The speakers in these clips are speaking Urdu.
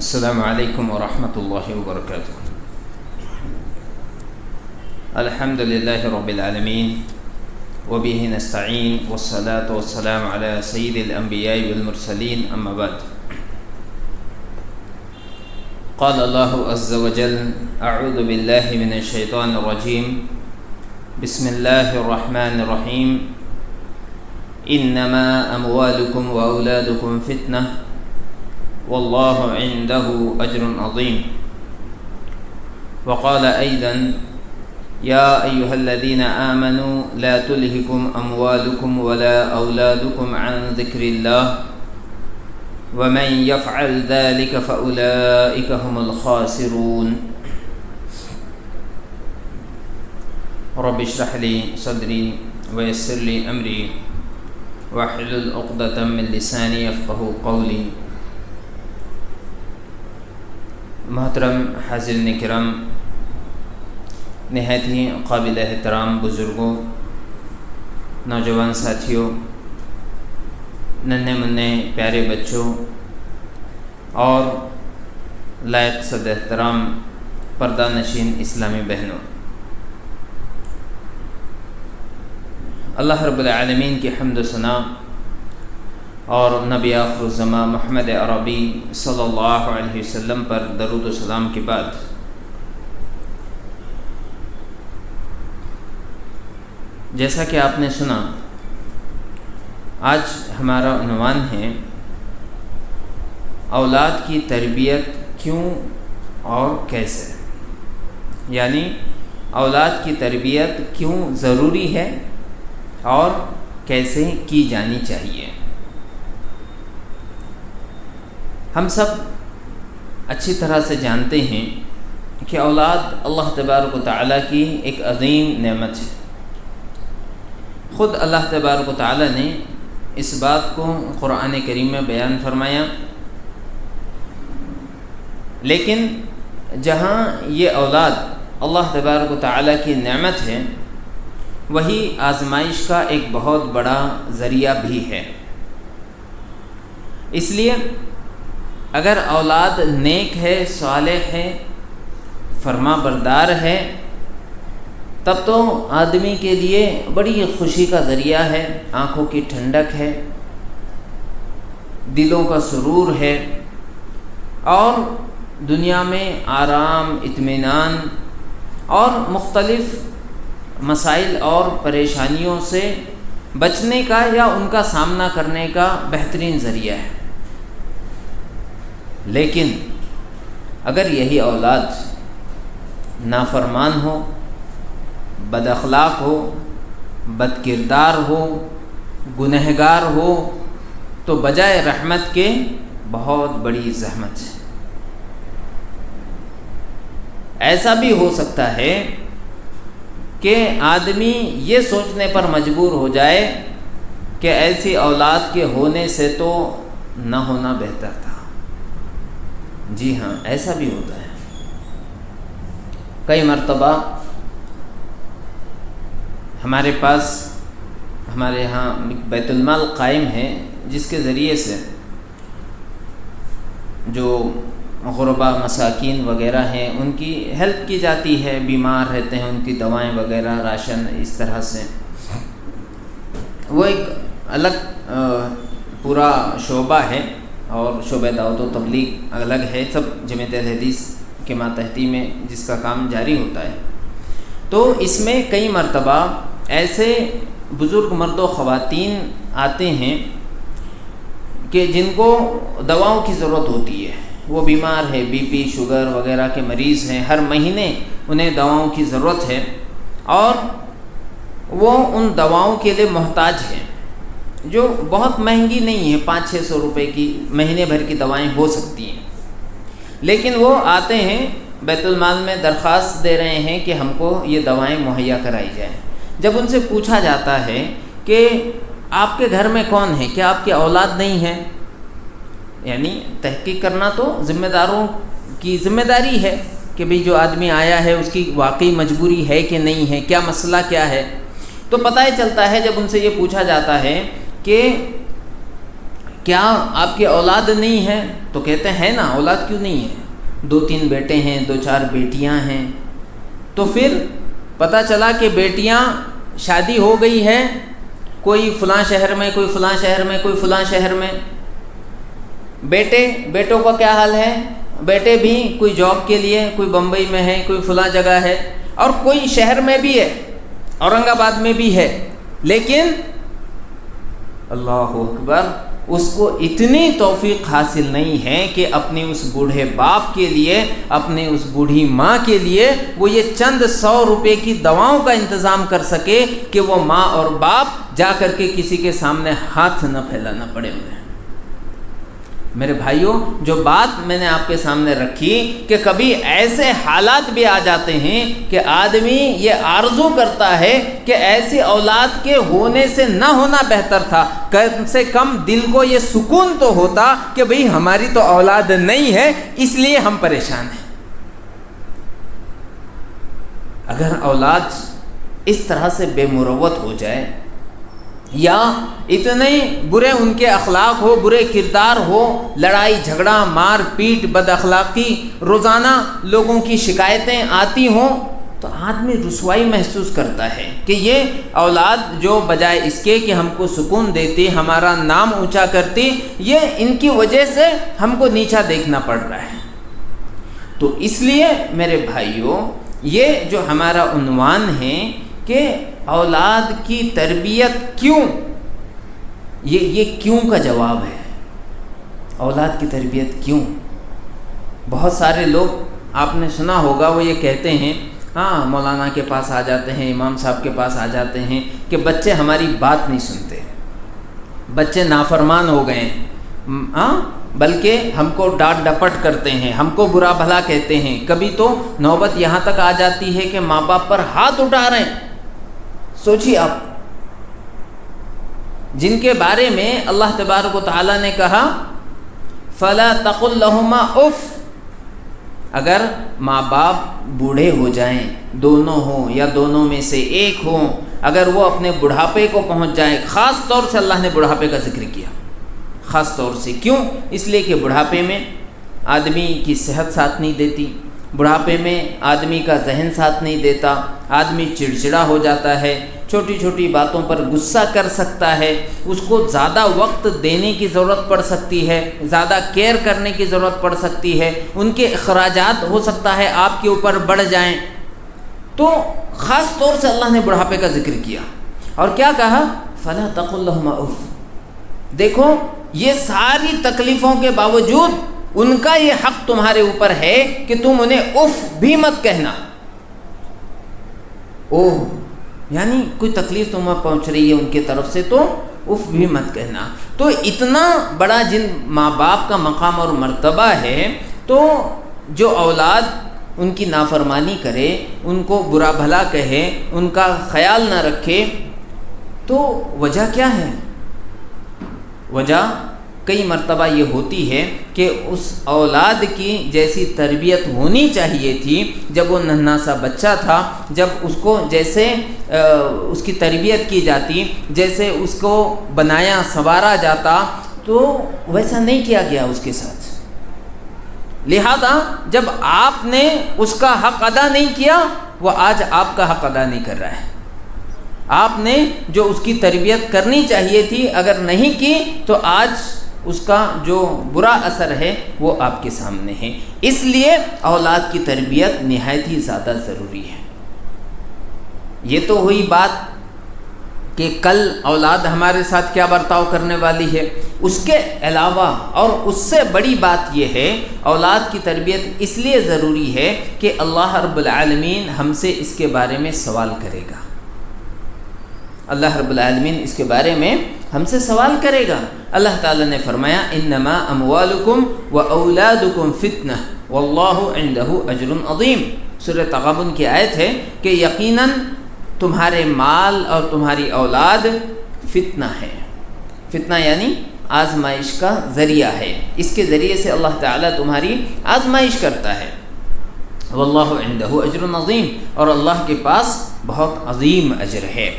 السلام علیکم ورحمۃ اللہ وبرکاتہ۔ الحمد للہ رب العالمین وبہ نستعین والصلاة والسلام علی سید الانبیاء والمرسلین اما بعد۔ قال اللہ عز وجل اعوذ باللہ من الشیطان الرجیم بسم اللہ الرحمن الرحیم انما اموالکم واولادکم فتنہ واللہ عنده اجر عظیم۔ وقال ايضا یا ایہا الذین آمنوا لا تلہکم اموالکم ولا اولادکم عن ذکر اللہ ومن یفعل ذلک فاولئک هم الخاسرون۔ رب اشرح لی صدری ویسر لی امری واحلل عقدۃ من لسانی یفقہوا قولی۔ محترم حاضرین کرام، نہایت ہی قابل احترام بزرگوں، نوجوان ساتھیوں، ننھے منھے پیارے بچوں اور لائق صد احترام پردہ نشین اسلامی بہنوں، اللہ رب العالمین کی حمد و ثنا اور نبی آخر الزمان محمد عربی صلی اللہ علیہ وسلم پر درود و سلام کے بعد جیسا کہ آپ نے سنا، آج ہمارا عنوان ہے اولاد کی تربیت کیوں اور کیسے، یعنی اولاد کی تربیت کیوں ضروری ہے اور کیسے کی جانی چاہیے۔ ہم سب اچھی طرح سے جانتے ہیں کہ اولاد اللہ تبارک و تعالیٰ کی ایک عظیم نعمت ہے۔ خود اللہ تبارک و تعالیٰ نے اس بات کو قرآن کریم میں بیان فرمایا، لیکن جہاں یہ اولاد اللہ تبارک و تعالیٰ کی نعمت ہے، وہی آزمائش کا ایک بہت بڑا ذریعہ بھی ہے۔ اس لیے اگر اولاد نیک ہے، صالح ہے، فرما بردار ہے، تب تو آدمی کے لیے بڑی خوشی کا ذریعہ ہے، آنکھوں کی ٹھنڈک ہے، دلوں کا سرور ہے، اور دنیا میں آرام، اطمینان اور مختلف مسائل اور پریشانیوں سے بچنے کا یا ان کا سامنا کرنے کا بہترین ذریعہ ہے۔ لیکن اگر یہی اولاد نافرمان ہو، بد اخلاق ہو، بد کردار ہو، گنہگار ہو، تو بجائے رحمت کے بہت بڑی زحمت ہے۔ ایسا بھی ہو سکتا ہے کہ آدمی یہ سوچنے پر مجبور ہو جائے کہ ایسی اولاد کے ہونے سے تو نہ ہونا بہتر تھا۔ جی ہاں، ایسا بھی ہوتا ہے۔ کئی مرتبہ ہمارے پاس، ہمارے ہاں بیت المال قائم ہے، جس کے ذریعے سے جو غربا مساکین وغیرہ ہیں ان کی ہیلپ کی جاتی ہے، بیمار رہتے ہیں، ان کی دوائیں وغیرہ، راشن، اس طرح سے وہ ایک الگ پورا شعبہ ہے، اور شعبہ دعوت و تبلیغ الگ ہے، سب جمعیت الحدیث کے ماتحتی میں جس کا کام جاری ہوتا ہے۔ تو اس میں کئی مرتبہ ایسے بزرگ مرد و خواتین آتے ہیں کہ جن کو دواؤں کی ضرورت ہوتی ہے، وہ بیمار ہے، بی پی، شوگر وغیرہ کے مریض ہیں، ہر مہینے انہیں دواؤں کی ضرورت ہے، اور وہ ان دواؤں کے لیے محتاج ہیں، جو بہت مہنگی نہیں ہے، 500-600 روپے کی مہینے بھر کی دوائیں ہو سکتی ہیں، لیکن وہ آتے ہیں بیت المال میں درخواست دے رہے ہیں کہ ہم کو یہ دوائیں مہیا کرائی جائیں۔ جب ان سے پوچھا جاتا ہے کہ آپ کے گھر میں کون ہے، کیا آپ کی اولاد نہیں ہے، یعنی تحقیق کرنا تو ذمہ داروں کی ذمہ داری ہے کہ بھئی جو آدمی آیا ہے اس کی واقعی مجبوری ہے کہ نہیں ہے، کیا مسئلہ کیا ہے، تو پتہ ہی چلتا ہے جب ان سے یہ پوچھا جاتا ہے کہ کیا آپ کی اولاد نہیں ہے؟ تو کہتے ہیں نا، اولاد کیوں نہیں ہے، 2-3 بیٹے ہیں، 2-4 بیٹیاں ہیں۔ تو پھر پتہ چلا کہ بیٹیاں شادی ہو گئی ہے، کوئی فلاں شہر میں، کوئی فلاں شہر میں، کوئی فلاں شہر میں۔ بیٹوں کا کیا حال ہے؟ بیٹے بھی کوئی جاب کے لیے، کوئی بمبئی میں ہے، کوئی فلاں جگہ ہے، اور کوئی شہر میں بھی ہے، اورنگ آباد میں بھی ہے، لیکن اللہ اکبر، اس کو اتنی توفیق حاصل نہیں ہے کہ اپنے اس بوڑھے باپ کے لیے، اپنے اس بوڑھی ماں کے لیے وہ یہ چند 100 روپے کی دواؤں کا انتظام کر سکے کہ وہ ماں اور باپ جا کر کے کسی کے سامنے ہاتھ نہ پھیلانا پڑے انہیں۔ میرے بھائیوں، جو بات میں نے آپ کے سامنے رکھی کہ کبھی ایسے حالات بھی آ جاتے ہیں کہ آدمی یہ آرزو کرتا ہے کہ ایسی اولاد کے ہونے سے نہ ہونا بہتر تھا، کم سے کم دل کو یہ سکون تو ہوتا کہ بھئی ہماری تو اولاد نہیں ہے، اس لیے ہم پریشان ہیں۔ اگر اولاد اس طرح سے بے مروت ہو جائے، یا اتنے برے ان کے اخلاق ہو، برے کردار ہو، لڑائی جھگڑا، مار پیٹ، بد اخلاقی، روزانہ لوگوں کی شکایتیں آتی ہوں، تو آدمی رسوائی محسوس کرتا ہے کہ یہ اولاد جو بجائے اس کے کہ ہم کو سکون دیتی، ہمارا نام اونچا کرتی، یہ ان کی وجہ سے ہم کو نیچا دیکھنا پڑ رہا ہے۔ تو اس لیے میرے بھائیوں، یہ جو ہمارا عنوان ہے کہ اولاد کی تربیت کیوں، یہ کیوں کا جواب ہے۔ اولاد کی تربیت کیوں؟ بہت سارے لوگ آپ نے سنا ہوگا، وہ یہ کہتے ہیں، ہاں مولانا کے پاس آ جاتے ہیں، امام صاحب کے پاس آ جاتے ہیں کہ بچے ہماری بات نہیں سنتے، بچے نافرمان ہو گئے ہیں، ہاں بلکہ ہم کو ڈانٹ ڈپٹ کرتے ہیں، ہم کو برا بھلا کہتے ہیں۔ کبھی تو نوبت یہاں تک آ جاتی ہے کہ ماں باپ پر ہاتھ اٹھا رہے ہیں۔ سوچیے آپ، جن کے بارے میں اللہ تبارک و تعالیٰ نے کہا فَلَا تَقُلْ لَهُمَا اُف، اگر ماں باپ بوڑھے ہو جائیں، دونوں ہوں یا دونوں میں سے ایک ہوں، اگر وہ اپنے بڑھاپے کو پہنچ جائیں، خاص طور سے اللہ نے بڑھاپے کا ذکر کیا، خاص طور سے کیوں؟ اس لیے کہ بڑھاپے میں آدمی کی صحت ساتھ نہیں دیتی، بڑھاپے میں آدمی کا ذہن ساتھ نہیں دیتا، آدمی چڑچڑا ہو جاتا ہے، چھوٹی چھوٹی باتوں پر غصہ کر سکتا ہے، اس کو زیادہ وقت دینے کی ضرورت پڑ سکتی ہے، زیادہ کیئر کرنے کی ضرورت پڑ سکتی ہے، ان کے اخراجات ہو سکتا ہے آپ کے اوپر بڑھ جائیں۔ تو خاص طور سے اللہ نے بڑھاپے کا ذکر کیا، اور کیا کہا؟ فَلَا تَقُلْ لَهُمَا اُف۔ دیکھو، یہ ساری تکلیفوں کے باوجود ان کا یہ حق تمہارے اوپر ہے کہ تم انہیں اف بھی مت کہنا۔ اوہ، یعنی کوئی تکلیف تمہیں پہنچ رہی ہے ان کی طرف سے تو اف بھی مت کہنا۔ تو اتنا بڑا جن ماں باپ کا مقام اور مرتبہ ہے، تو جو اولاد ان کی نافرمانی کرے، ان کو برا بھلا کہے، ان کا خیال نہ رکھے، تو وجہ کیا ہے؟ وجہ کئی مرتبہ یہ ہوتی ہے کہ اس اولاد کی جیسی تربیت ہونی چاہیے تھی جب وہ ننھا سا بچہ تھا، جب اس کو جیسے اس کی تربیت کی جاتی، جیسے اس کو بنایا سنوارا جاتا، تو ویسا نہیں کیا گیا اس کے ساتھ۔ لہذا جب آپ نے اس کا حق ادا نہیں کیا، وہ آج آپ کا حق ادا نہیں کر رہا ہے۔ آپ نے جو اس کی تربیت کرنی چاہیے تھی اگر نہیں کی، تو آج اس کا جو برا اثر ہے وہ آپ کے سامنے ہے۔ اس لیے اولاد کی تربیت نہایت ہی زیادہ ضروری ہے۔ یہ تو ہوئی بات کہ کل اولاد ہمارے ساتھ کیا برتاؤ کرنے والی ہے، اس کے علاوہ اور اس سے بڑی بات یہ ہے، اولاد کی تربیت اس لیے ضروری ہے کہ اللہ رب العالمین ہم سے اس کے بارے میں سوال کرے گا۔ اللہ رب العالمین اس کے بارے میں ہم سے سوال کرے گا۔ اللہ تعالیٰ نے فرمایا انما اموالکم واولادکم فتنہ واللہ عندہ اجر عظیم۔ سورہ تغابن کی آیت ہے کہ یقیناً تمہارے مال اور تمہاری اولاد فتنہ ہے۔ فتنہ یعنی آزمائش کا ذریعہ ہے، اس کے ذریعے سے اللہ تعالیٰ تمہاری آزمائش کرتا ہے۔ واللہ عندہ اجر عظیم، اور اللہ کے پاس بہت عظیم اجر ہے۔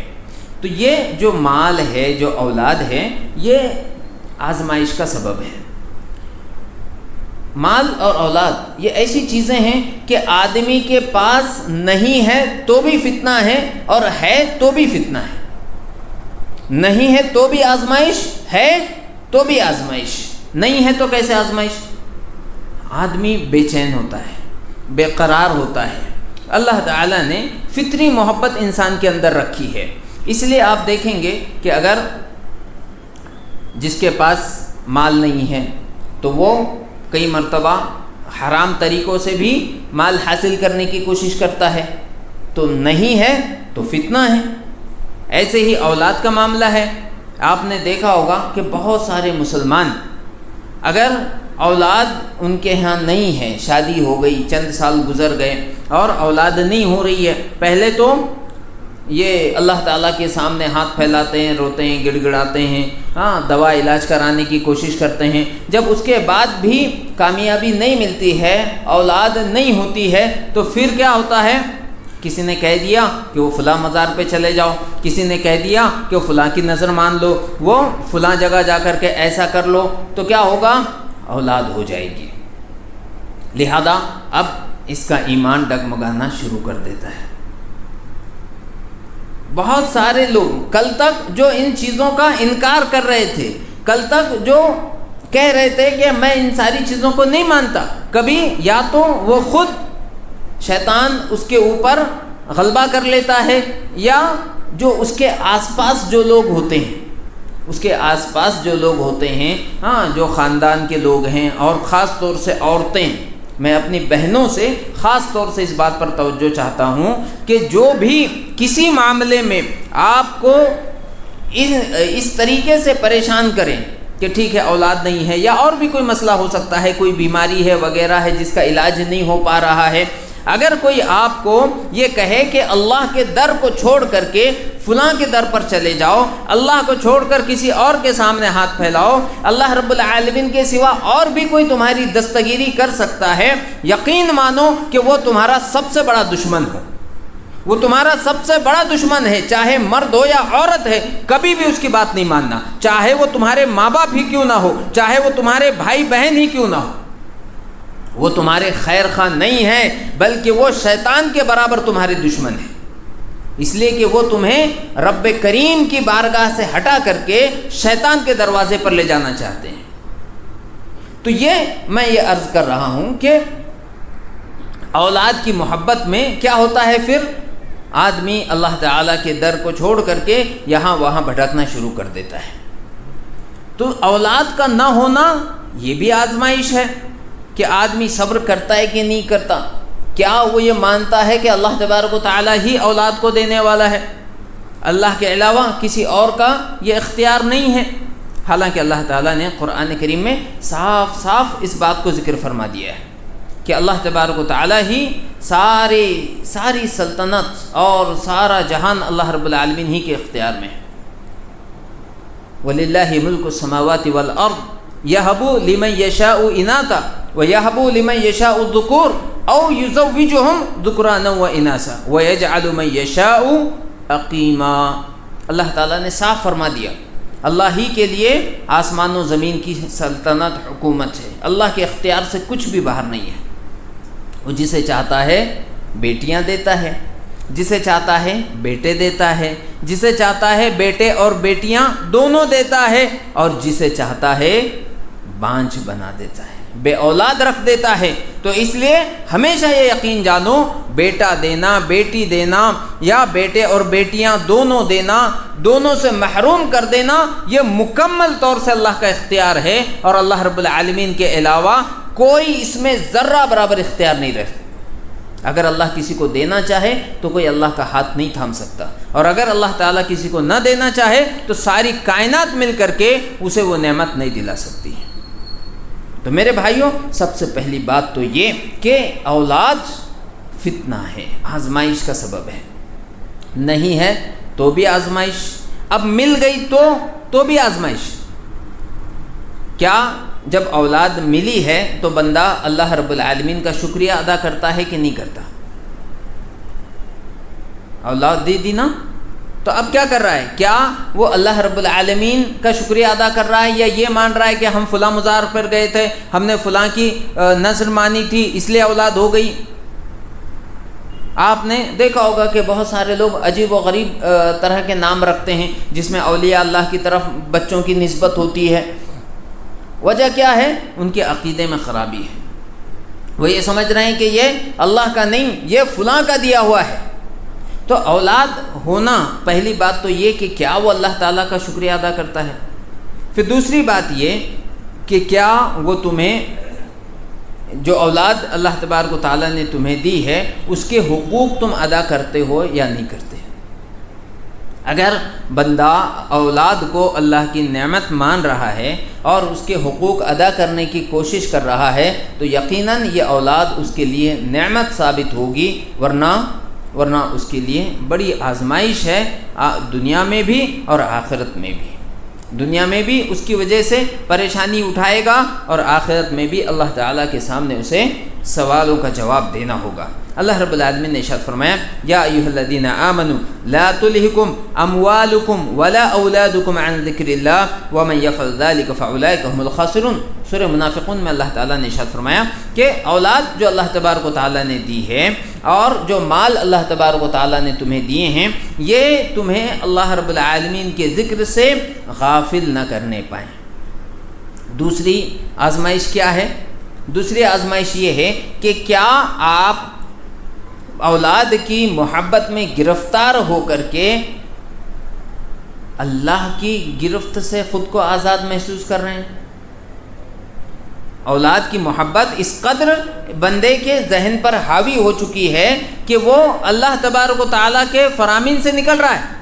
تو یہ جو مال ہے، جو اولاد ہے، یہ آزمائش کا سبب ہے۔ مال اور اولاد یہ ایسی چیزیں ہیں کہ آدمی کے پاس نہیں ہے تو بھی فتنہ ہے، اور ہے تو بھی فتنہ ہے۔ نہیں ہے تو بھی آزمائش ہے، تو بھی آزمائش نہیں ہے تو کیسے آزمائش؟ آدمی بے چین ہوتا ہے، بے قرار ہوتا ہے۔ اللہ تعالیٰ نے فطری محبت انسان کے اندر رکھی ہے، اس لیے آپ دیکھیں گے کہ اگر جس کے پاس مال نہیں ہے تو وہ کئی مرتبہ حرام طریقوں سے بھی مال حاصل کرنے کی کوشش کرتا ہے، تو نہیں ہے تو فتنہ ہے۔ ایسے ہی اولاد کا معاملہ ہے۔ آپ نے دیکھا ہوگا کہ بہت سارے مسلمان اگر اولاد ان کے ہاں نہیں ہے، شادی ہو گئی، چند سال گزر گئے اور اولاد نہیں ہو رہی ہے، پہلے تو یہ اللہ تعالیٰ کے سامنے ہاتھ پھیلاتے ہیں، روتے ہیں، گڑ گڑاتے ہیں، دوا علاج کرانے کی کوشش کرتے ہیں۔ جب اس کے بعد بھی کامیابی نہیں ملتی ہے، اولاد نہیں ہوتی ہے، تو پھر کیا ہوتا ہے؟ کسی نے کہہ دیا کہ وہ فلاں مزار پہ چلے جاؤ، کسی نے کہہ دیا کہ وہ فلاں کی نظر مان لو، وہ فلاں جگہ جا کر کے ایسا کر لو، تو کیا ہوگا؟ اولاد ہو جائے گی۔ لہذا اب اس کا ایمان ڈگمگانا شروع کر دیتا ہے۔ بہت سارے لوگ کل تک جو ان چیزوں کا انکار کر رہے تھے، کل تک جو کہہ رہے تھے کہ میں ان ساری چیزوں کو نہیں مانتا، کبھی یا تو وہ خود شیطان اس کے اوپر غلبہ کر لیتا ہے، یا جو اس کے آس پاس جو لوگ ہوتے ہیں، اس کے آس پاس جو لوگ ہوتے ہیں، جو خاندان کے لوگ ہیں، اور خاص طور سے عورتیں، میں اپنی بہنوں سے خاص طور سے اس بات پر توجہ چاہتا ہوں کہ جو بھی کسی معاملے میں آپ کو اس طریقے سے پریشان کریں کہ ٹھیک ہے اولاد نہیں ہے، یا اور بھی کوئی مسئلہ ہو سکتا ہے، کوئی بیماری ہے وغیرہ ہے جس کا علاج نہیں ہو پا رہا ہے، اگر کوئی آپ کو یہ کہے کہ اللہ کے در کو چھوڑ کر کے فلاں کے در پر چلے جاؤ، اللہ کو چھوڑ کر کسی اور کے سامنے ہاتھ پھیلاؤ، اللہ رب العالمین کے سوا اور بھی کوئی تمہاری دستگیری کر سکتا ہے، یقین مانو کہ وہ تمہارا سب سے بڑا دشمن ہو، وہ تمہارا سب سے بڑا دشمن ہے، چاہے مرد ہو یا عورت ہے، کبھی بھی اس کی بات نہیں ماننا، چاہے وہ تمہارے ماں باپ ہی کیوں نہ ہو، چاہے وہ تمہارے بھائی بہن ہی کیوں نہ ہو، وہ تمہارے خیر خواہ نہیں ہے، بلکہ وہ شیطان کے برابر تمہارے دشمن ہے، اس لیے کہ وہ تمہیں رب کریم کی بارگاہ سے ہٹا کر کے شیطان کے دروازے پر لے جانا چاہتے ہیں۔ تو میں یہ عرض کر رہا ہوں کہ اولاد کی محبت میں کیا ہوتا ہے، پھر آدمی اللہ تعالیٰ کے در کو چھوڑ کر کے یہاں وہاں بھٹکنا شروع کر دیتا ہے۔ تو اولاد کا نہ ہونا یہ بھی آزمائش ہے کہ آدمی صبر کرتا ہے کہ نہیں کرتا، کیا وہ یہ مانتا ہے کہ اللہ تبارک و تعالیٰ ہی اولاد کو دینے والا ہے، اللہ کے علاوہ کسی اور کا یہ اختیار نہیں ہے، حالانکہ اللہ تعالیٰ نے قرآن کریم میں صاف صاف اس بات کو ذکر فرما دیا ہے کہ اللہ تبارک و تعالیٰ ہی ساری سلطنت اور سارا جہان اللہ رب العالمین ہی کے اختیار میں ہے۔ وَلِلَّهِ مُلْكُ السَّمَاوَاتِ وَالْأَرْضِ يَهَبُ لِمَن يَشَاءُ إِنَاثًا وَيَهَبُ لِمَن يَشَاءُ الذُّكُورَ أَوْ يُزَوِّجُهُمْ ذُكْرَانًا وَإِنَاثًا وَيَجْعَلُ مَن يَشَاءُ عَقِيمًا۔ اللہ تعالیٰ نے صاف فرما دیا اللہ ہی کے لیے آسمان و زمین کی سلطنت حکومت ہے، اللہ کے اختیار سے کچھ بھی باہر نہیں ہے۔ وہ جسے چاہتا ہے بیٹیاں دیتا ہے، جسے چاہتا ہے بیٹے دیتا ہے، جسے چاہتا ہے بیٹے اور بیٹیاں دونوں دیتا ہے، اور جسے چاہتا ہے بانجھ بنا دیتا ہے، بے اولاد رکھ دیتا ہے۔ تو اس لیے ہمیشہ یہ یقین جانو، بیٹا دینا، بیٹی دینا، یا بیٹے اور بیٹیاں دونوں دینا، دونوں سے محروم کر دینا، یہ مکمل طور سے اللہ کا اختیار ہے، اور اللہ رب العالمین کے علاوہ کوئی اس میں ذرہ برابر اختیار نہیں رہتا۔ اگر اللہ کسی کو دینا چاہے تو کوئی اللہ کا ہاتھ نہیں تھام سکتا، اور اگر اللہ تعالیٰ کسی کو نہ دینا چاہے تو ساری کائنات مل کر کے اسے وہ نعمت نہیں دلا سکتی ہے۔ تو میرے بھائیوں، سب سے پہلی بات تو یہ کہ اولاد فتنہ ہے، آزمائش کا سبب ہے، نہیں ہے تو بھی آزمائش، اب مل گئی تو بھی آزمائش۔ کیا جب اولاد ملی ہے تو بندہ اللہ رب العالمین کا شکریہ ادا کرتا ہے کہ نہیں کرتا؟ اولاد دے دی نا، تو اب کیا کر رہا ہے؟ کیا وہ اللہ رب العالمین کا شکریہ ادا کر رہا ہے، یا یہ مان رہا ہے کہ ہم فلاں مزار پر گئے تھے، ہم نے فلاں کی نظر مانی تھی اس لیے اولاد ہو گئی؟ آپ نے دیکھا ہوگا کہ بہت سارے لوگ عجیب و غریب طرح کے نام رکھتے ہیں جس میں اولیاء اللہ کی طرف بچوں کی نسبت ہوتی ہے۔ وجہ کیا ہے؟ ان کے عقیدے میں خرابی ہے، وہ یہ سمجھ رہے ہیں کہ یہ اللہ کا نہیں، یہ فلاں کا دیا ہوا ہے۔ تو اولاد ہونا، پہلی بات تو یہ کہ کیا وہ اللہ تعالیٰ کا شکریہ ادا کرتا ہے، پھر دوسری بات یہ کہ کیا وہ تمہیں جو اولاد اللہ تبارک و تعالیٰ نے تمہیں دی ہے اس کے حقوق تم ادا کرتے ہو یا نہیں کرتے۔ اگر بندہ اولاد کو اللہ کی نعمت مان رہا ہے اور اس کے حقوق ادا کرنے کی کوشش کر رہا ہے تو یقیناً یہ اولاد اس کے لیے نعمت ثابت ہوگی، ورنہ اس کے لیے بڑی آزمائش ہے، دنیا میں بھی اور آخرت میں بھی۔ دنیا میں بھی اس کی وجہ سے پریشانی اٹھائے گا اور آخرت میں بھی اللہ تعالیٰ کے سامنے اسے سوالوں کا جواب دینا ہوگا۔ اللہ رب العالمین نے ارشاد فرمایا یا ایھا الذین آمنوا لا تلہکم اموالکم ولا اولادکم عن ذکر اللہ ومن یفعل ذلک فاولئک هم الخاسرون۔ سورہ منافقون میں اللہ تعالیٰ نے ارشاد فرمایا کہ اولاد جو اللہ تبارک و تعالیٰ نے دی ہے اور جو مال اللہ تبارک و تعالیٰ نے تمہیں دیے ہیں، یہ تمہیں اللہ رب العالمین کے ذکر سے غافل نہ کرنے پائیں۔ دوسری آزمائش کیا ہے؟ دوسری آزمائش یہ ہے کہ کیا آپ اولاد کی محبت میں گرفتار ہو کر کے اللہ کی گرفت سے خود کو آزاد محسوس کر رہے ہیں؟ اولاد کی محبت اس قدر بندے کے ذہن پر حاوی ہو چکی ہے کہ وہ اللہ تبارک و تعالیٰ کے فرامین سے نکل رہا ہے۔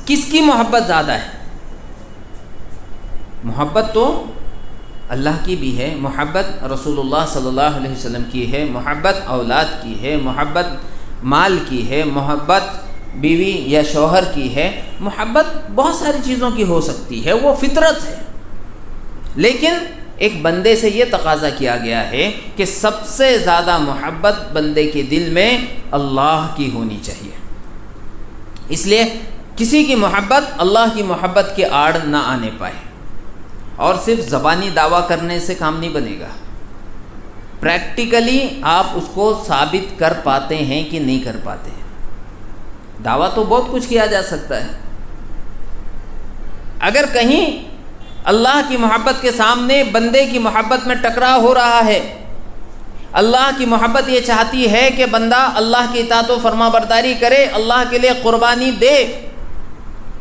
کس کی محبت زیادہ ہے؟ محبت تو اللہ کی بھی ہے، محبت رسول اللہ صلی اللہ علیہ وسلم کی ہے، محبت اولاد کی ہے، محبت مال کی ہے، محبت بیوی یا شوہر کی ہے، محبت بہت ساری چیزوں کی ہو سکتی ہے، وہ فطرت ہے۔ لیکن ایک بندے سے یہ تقاضا کیا گیا ہے کہ سب سے زیادہ محبت بندے کے دل میں اللہ کی ہونی چاہیے۔ اس لیے کسی کی محبت اللہ کی محبت کے آڑ نہ آنے پائے، اور صرف زبانی دعویٰ کرنے سے کام نہیں بنے گا، پریکٹیکلی آپ اس کو ثابت کر پاتے ہیں کہ نہیں کر پاتے ہیں۔ دعویٰ تو بہت کچھ کیا جا سکتا ہے، اگر کہیں اللہ کی محبت کے سامنے بندے کی محبت میں ٹکراؤ ہو رہا ہے، اللہ کی محبت یہ چاہتی ہے کہ بندہ اللہ کی اطاعت و فرما برداری کرے، اللہ کے لیے قربانی دے،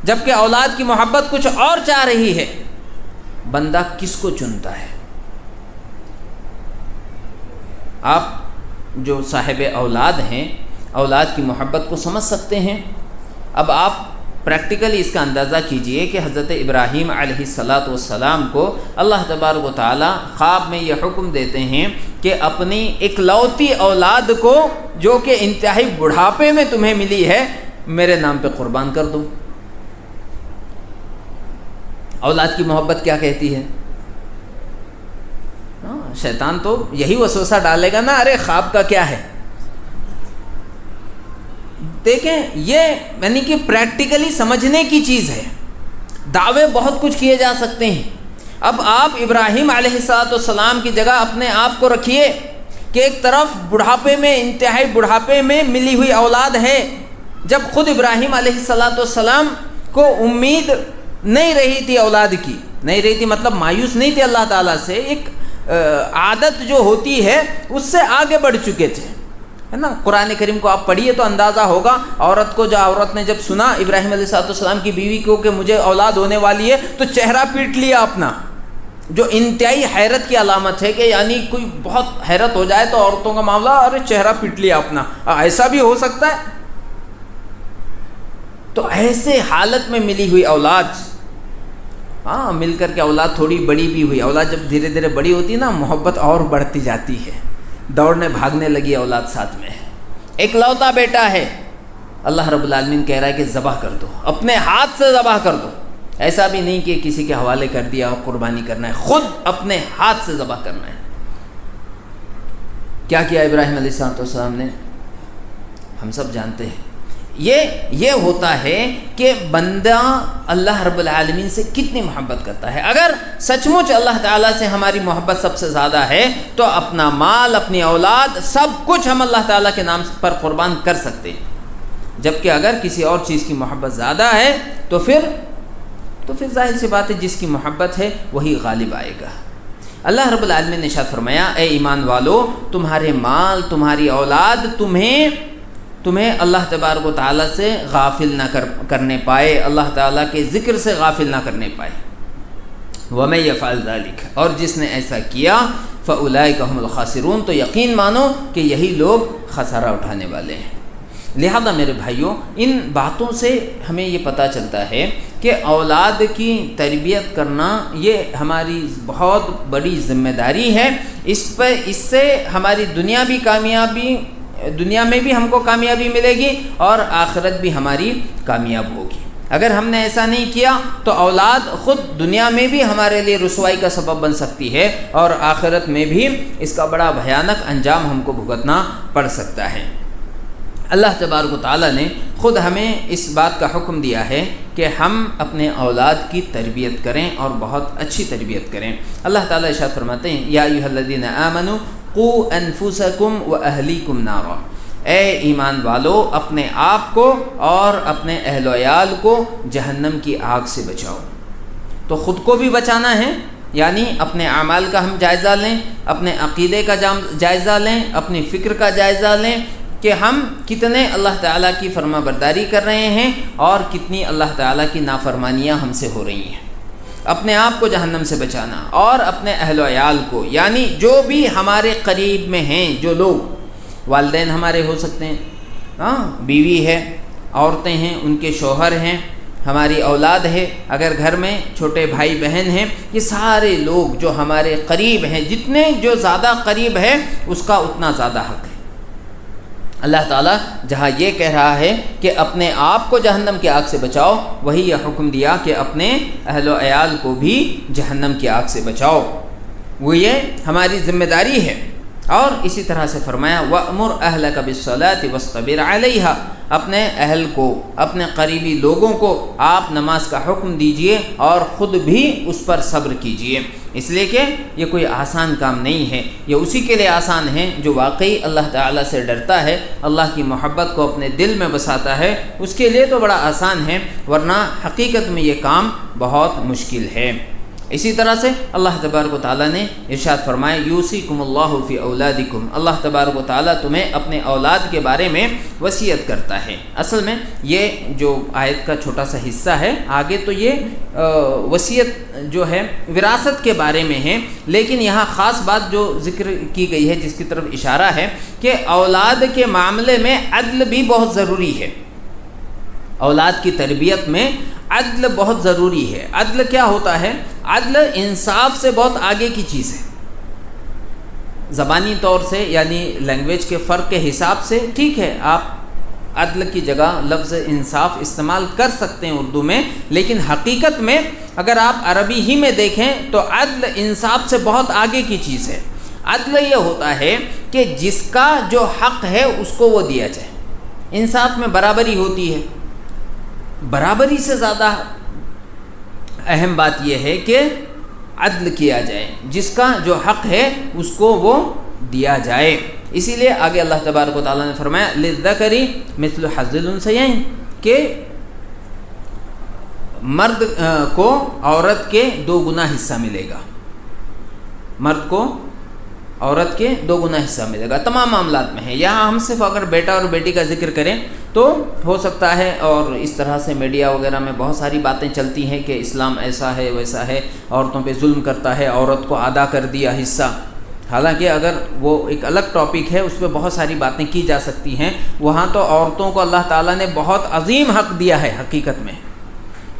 جبکہ اولاد کی محبت کچھ اور چاہ رہی ہے، بندہ کس کو چنتا ہے؟ آپ جو صاحب اولاد ہیں اولاد کی محبت کو سمجھ سکتے ہیں۔ اب آپ پریکٹیکلی اس کا اندازہ کیجئے کہ حضرت ابراہیم علیہ السلام کو اللہ تبارک و تعالیٰ خواب میں یہ حکم دیتے ہیں کہ اپنی اکلوتی اولاد کو جو کہ انتہائی بڑھاپے میں تمہیں ملی ہے میرے نام پہ قربان کر دو۔ اولاد کی محبت کیا کہتی ہے؟ شیطان تو یہی وسوسہ ڈالے گا نا، ارے خواب کا کیا ہے؟ دیکھیں یہ یعنی کہ پریکٹیکلی سمجھنے کی چیز ہے۔ دعوے بہت کچھ کیے جا سکتے ہیں۔ اب آپ ابراہیم علیہ السلام کی جگہ اپنے آپ کو رکھیے کہ ایک طرف بڑھاپے میں، انتہائی بڑھاپے میں ملی ہوئی اولاد ہے، جب خود ابراہیم علیہ السلام کو امید نہیں رہی تھی، اولاد کی نہیں رہی تھی مطلب مایوس نہیں تھے اللہ تعالیٰ سے، ایک عادت جو ہوتی ہے اس سے آگے بڑھ چکے تھے، ہے نا۔ قرآن کریم کو آپ پڑھیے تو اندازہ ہوگا، عورت نے جب سنا ابراہیم علیہ السلام کی بیوی کو کہ مجھے اولاد ہونے والی ہے تو چہرہ پیٹ لیا اپنا، جو انتہائی حیرت کی علامت ہے کہ یعنی کوئی بہت حیرت ہو جائے تو عورتوں کا معاملہ، ارے چہرہ پیٹ لیا اپنا، ایسا بھی ہو سکتا ہے؟ تو ایسے حالت میں ملی ہوئی اولاد، مل کر کے اولاد تھوڑی بڑی بھی ہوئی، اولاد جب دھیرے دھیرے بڑی ہوتی ہے نا محبت اور بڑھتی جاتی ہے، دوڑنے بھاگنے لگی اولاد ساتھ میں، اکلوتا بیٹا ہے، اللہ رب العالمین کہہ رہا ہے کہ ذبح کر دو، اپنے ہاتھ سے ذبح کر دو، ایسا بھی نہیں کہ کسی کے حوالے کر دیا اور قربانی کرنا ہے، خود اپنے ہاتھ سے ذبح کرنا ہے۔ کیا کیا ابراہیم علیہ السلام نے؟ ہم سب جانتے ہیں، یہ ہوتا ہے کہ بندہ اللہ رب العالمین سے کتنی محبت کرتا ہے۔ اگر سچ مچ اللہ تعالیٰ سے ہماری محبت سب سے زیادہ ہے تو اپنا مال، اپنی اولاد، سب کچھ ہم اللہ تعالیٰ کے نام پر قربان کر سکتے ہیں۔ جبکہ اگر کسی اور چیز کی محبت زیادہ ہے تو پھر ظاہر سی بات ہے جس کی محبت ہے وہی غالب آئے گا۔ اللہ رب العالمین نے ارشاد فرمایا، اے ایمان والو، تمہارے مال، تمہاری اولاد تمہیں اللہ تبارک و تعالیٰ سے غافل نہ کرنے پائے، اللہ تعالیٰ کے ذکر سے غافل نہ کرنے پائے۔ وَمَن يَفْعَلْ ذَلِكَ، اور جس نے ایسا کیا فَأُولَئِكَ هُمُ الْخَاسِرُونَ، تو یقین مانو کہ یہی لوگ خسارہ اٹھانے والے ہیں۔ لہذا میرے بھائیوں، ان باتوں سے ہمیں یہ پتہ چلتا ہے کہ اولاد کی تربیت کرنا یہ ہماری بہت بڑی ذمہ داری ہے۔ اس سے ہماری دنیا میں بھی ہم کو کامیابی ملے گی اور آخرت بھی ہماری کامیاب ہوگی۔ اگر ہم نے ایسا نہیں کیا تو اولاد خود دنیا میں بھی ہمارے لیے رسوائی کا سبب بن سکتی ہے اور آخرت میں بھی اس کا بڑا بھیانک انجام ہم کو بھگتنا پڑ سکتا ہے۔ اللہ تبارک و تعالیٰ نے خود ہمیں اس بات کا حکم دیا ہے کہ ہم اپنے اولاد کی تربیت کریں اور بہت اچھی تربیت کریں۔ اللہ تعالیٰ ارشاد فرماتے ہیں، یا ایھا الذین آمنوا قوا انفسکم واہلیکم نارا، اے ایمان والو، اپنے آپ کو اور اپنے اہل و عیال کو جہنم کی آگ سے بچاؤ۔ تو خود کو بھی بچانا ہے، یعنی اپنے اعمال کا ہم جائزہ لیں، اپنے عقیدے کا جائزہ لیں، اپنی فکر کا جائزہ لیں کہ ہم کتنے اللہ تعالیٰ کی فرما برداری کر رہے ہیں اور کتنی اللہ تعالیٰ کی نافرمانیاں ہم سے ہو رہی ہیں۔ اپنے آپ کو جہنم سے بچانا اور اپنے اہل و عیال کو، یعنی جو بھی ہمارے قریب میں ہیں، جو لوگ والدین ہمارے ہو سکتے ہیں، بیوی ہے، عورتیں ہیں، ان کے شوہر ہیں، ہماری اولاد ہے، اگر گھر میں چھوٹے بھائی بہن ہیں، یہ سارے لوگ جو ہمارے قریب ہیں، جتنے جو زیادہ قریب ہے اس کا اتنا زیادہ حق ہے۔ اللہ تعالیٰ جہاں یہ کہہ رہا ہے کہ اپنے آپ کو جہنم کی آگ سے بچاؤ، وہی یہ حکم دیا کہ اپنے اہل و عیال کو بھی جہنم کی آگ سے بچاؤ، وہ یہ ہماری ذمہ داری ہے۔ اور اسی طرح سے فرمایا، وَأْمُرْ أَهْلَكَ بِالصَّلَاةِ وَاصْطَبِرْ عَلَيْهَا، اپنے اہل کو، اپنے قریبی لوگوں کو آپ نماز کا حکم دیجئے اور خود بھی اس پر صبر کیجئے، اس لیے کہ یہ کوئی آسان کام نہیں ہے، یہ اسی کے لیے آسان ہے جو واقعی اللہ تعالیٰ سے ڈرتا ہے، اللہ کی محبت کو اپنے دل میں بساتا ہے، اس کے لیے تو بڑا آسان ہے، ورنہ حقیقت میں یہ کام بہت مشکل ہے۔ اسی طرح سے اللہ تبارک و تعالیٰ نے ارشاد فرمایا، یوصیکم اللہ فی اولادکم، اللہ تبارک و تعالیٰ تمہیں اپنے اولاد کے بارے میں وصیت کرتا ہے۔ اصل میں یہ جو آیت کا چھوٹا سا حصہ ہے، آگے تو یہ وصیت جو ہے وراثت کے بارے میں ہے، لیکن یہاں خاص بات جو ذکر کی گئی ہے، جس کی طرف اشارہ ہے کہ اولاد کے معاملے میں عدل بھی بہت ضروری ہے۔ اولاد کی تربیت میں عدل بہت ضروری ہے۔ عدل کیا ہوتا ہے؟ عدل انصاف سے بہت آگے کی چیز ہے۔ زبانی طور سے یعنی لینگویج کے فرق کے حساب سے ٹھیک ہے، آپ عدل کی جگہ لفظ انصاف استعمال کر سکتے ہیں اردو میں، لیکن حقیقت میں اگر آپ عربی ہی میں دیکھیں تو عدل انصاف سے بہت آگے کی چیز ہے۔ عدل یہ ہوتا ہے کہ جس کا جو حق ہے اس کو وہ دیا جائے۔ انصاف میں برابری ہوتی ہے، برابری سے زیادہ اہم بات یہ ہے کہ عدل کیا جائے، جس کا جو حق ہے اس کو وہ دیا جائے۔ اسی لیے آگے اللہ تبارک و تعالیٰ نے فرمایا، للذکر مثل حظ الانثیین، کہ مرد کو عورت کے 2 گنا حصہ ملے گا، مرد کو عورت کے 2 گنا حصہ ملے گا۔ تمام معاملات میں ہے، یہاں ہم صرف اگر بیٹا اور بیٹی کا ذکر کریں تو ہو سکتا ہے، اور اس طرح سے میڈیا وغیرہ میں بہت ساری باتیں چلتی ہیں کہ اسلام ایسا ہے ویسا ہے، عورتوں پہ ظلم کرتا ہے، عورت کو آدھا کر دیا حصہ۔ حالانکہ اگر وہ ایک الگ ٹاپک ہے، اس پہ بہت ساری باتیں کی جا سکتی ہیں، وہاں تو عورتوں کو اللہ تعالیٰ نے بہت عظیم حق دیا ہے حقیقت میں۔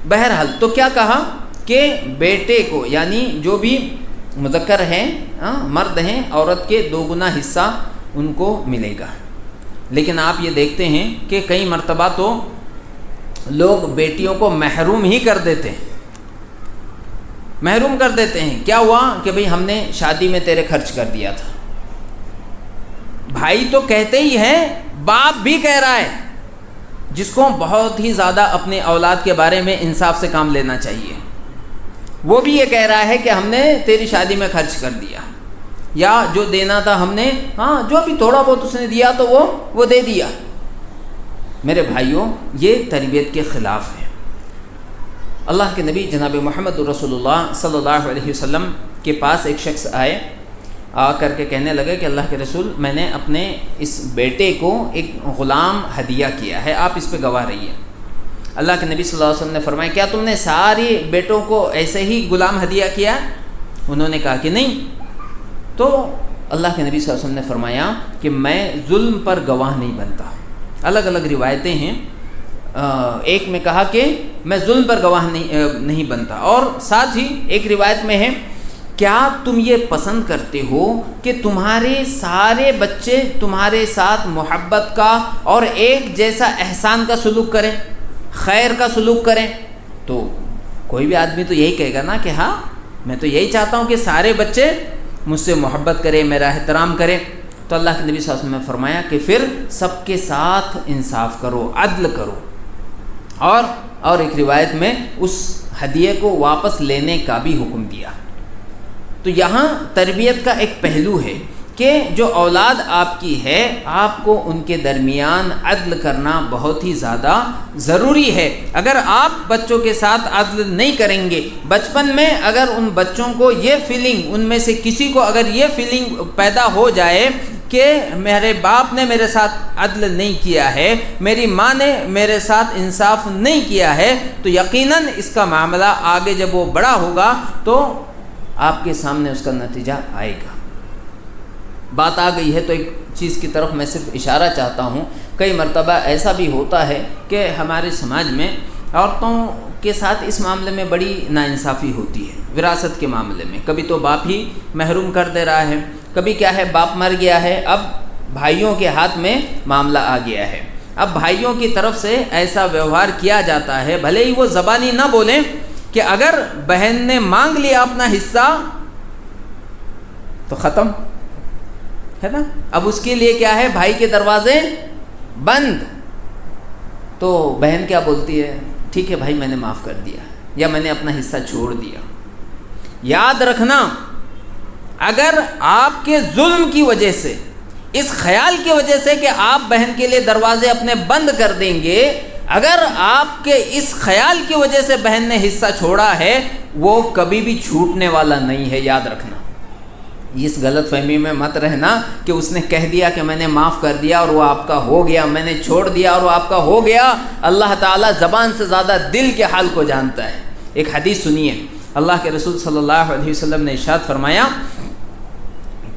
بہرحال تو کیا کہا کہ بیٹے کو، یعنی جو بھی مذکر ہیں، مرد ہیں، عورت کے 2 گنا حصہ ان کو ملے گا۔ لیکن آپ یہ دیکھتے ہیں کہ کئی مرتبہ تو لوگ بیٹیوں کو محروم ہی کر دیتے ہیں، محروم کر دیتے ہیں۔ کیا ہوا کہ بھئی ہم نے شادی میں تیرے خرچ کر دیا تھا۔ بھائی تو کہتے ہی ہیں، باپ بھی کہہ رہا ہے، جس کو بہت ہی زیادہ اپنے اولاد کے بارے میں انصاف سے کام لینا چاہیے، وہ بھی یہ کہہ رہا ہے کہ ہم نے تیری شادی میں خرچ کر دیا، یا جو دینا تھا ہم نے جو بھی تھوڑا بہت اس نے دیا تو وہ دے دیا۔ میرے بھائیوں، یہ تربیت کے خلاف ہے۔ اللہ کے نبی جناب محمد رسول اللہ صلی اللہ علیہ وسلم کے پاس ایک شخص آ کر کے کہنے لگے کہ اللہ کے رسول، میں نے اپنے اس بیٹے کو ایک غلام ہدیہ کیا ہے، آپ اس پہ گواہ رہیے۔ اللہ کے نبی صلی اللہ علیہ وسلم نے فرمایا، کیا تم نے ساری بیٹوں کو ایسے ہی غلام ہدیہ کیا؟ انہوں نے کہا کہ نہیں۔ تو اللہ کے نبی صلی اللہ علیہ وسلم نے فرمایا کہ میں ظلم پر گواہ نہیں بنتا۔ الگ الگ روایتیں ہیں، ایک میں کہا کہ میں ظلم پر گواہ نہیں بنتا، اور ساتھ ہی ایک روایت میں ہے، کیا تم یہ پسند کرتے ہو کہ تمہارے سارے بچے تمہارے ساتھ محبت کا اور ایک جیسا احسان کا سلوک کریں، خیر کا سلوک کریں؟ تو کوئی بھی آدمی تو یہی کہے گا نا کہ ہاں، میں تو یہی چاہتا ہوں کہ سارے بچے مجھ سے محبت کریں، میرا احترام کریں۔ تو اللہ کے نبی صلی اللہ علیہ وسلم نے فرمایا کہ پھر سب کے ساتھ انصاف کرو، عدل کرو، اور ایک روایت میں اس ہدیے کو واپس لینے کا بھی حکم دیا۔ تو یہاں تربیت کا ایک پہلو ہے کہ جو اولاد آپ کی ہے، آپ کو ان کے درمیان عدل کرنا بہت ہی زیادہ ضروری ہے۔ اگر آپ بچوں کے ساتھ عدل نہیں کریں گے، بچپن میں اگر ان بچوں کو یہ فیلنگ، ان میں سے کسی کو اگر یہ فیلنگ پیدا ہو جائے کہ میرے باپ نے میرے ساتھ عدل نہیں کیا ہے، میری ماں نے میرے ساتھ انصاف نہیں کیا ہے، تو یقیناً اس کا معاملہ آگے جب وہ بڑا ہوگا تو آپ کے سامنے اس کا نتیجہ آئے گا۔ بات آ گئی ہے تو ایک چیز کی طرف میں صرف اشارہ چاہتا ہوں۔ کئی مرتبہ ایسا بھی ہوتا ہے کہ ہمارے سماج میں عورتوں کے ساتھ اس معاملے میں بڑی ناانصافی ہوتی ہے، وراثت کے معاملے میں۔ کبھی تو باپ ہی محروم کر دے رہا ہے، کبھی کیا ہے باپ مر گیا ہے، اب بھائیوں کے ہاتھ میں معاملہ آ گیا ہے۔ اب بھائیوں کی طرف سے ایسا ویوہار کیا جاتا ہے، بھلے ہی وہ زبانی نہ بولیں، کہ اگر بہن نے مانگ لیا اپنا حصہ تو ختم ہے نا، اب اس کے لیے کیا ہے، بھائی کے دروازے بند۔ تو بہن کیا بولتی ہے، ٹھیک ہے بھائی میں نے معاف کر دیا، یا میں نے اپنا حصہ چھوڑ دیا۔ یاد رکھنا، اگر آپ کے ظلم کی وجہ سے، اس خیال کی وجہ سے کہ آپ بہن کے لیے دروازے اپنے بند کر دیں گے، اگر آپ کے اس خیال کی وجہ سے بہن نے حصہ چھوڑا ہے، وہ کبھی بھی چھوٹنے والا نہیں ہے، یاد رکھنا۔ اس غلط فہمی میں مت رہنا کہ اس نے کہہ دیا کہ میں نے معاف کر دیا اور وہ آپ کا ہو گیا، میں نے چھوڑ دیا اور وہ آپ کا ہو گیا۔ اللہ تعالیٰ زبان سے زیادہ دل کے حال کو جانتا ہے۔ ایک حدیث سنیے، اللہ کے رسول صلی اللہ علیہ وسلم نے ارشاد فرمایا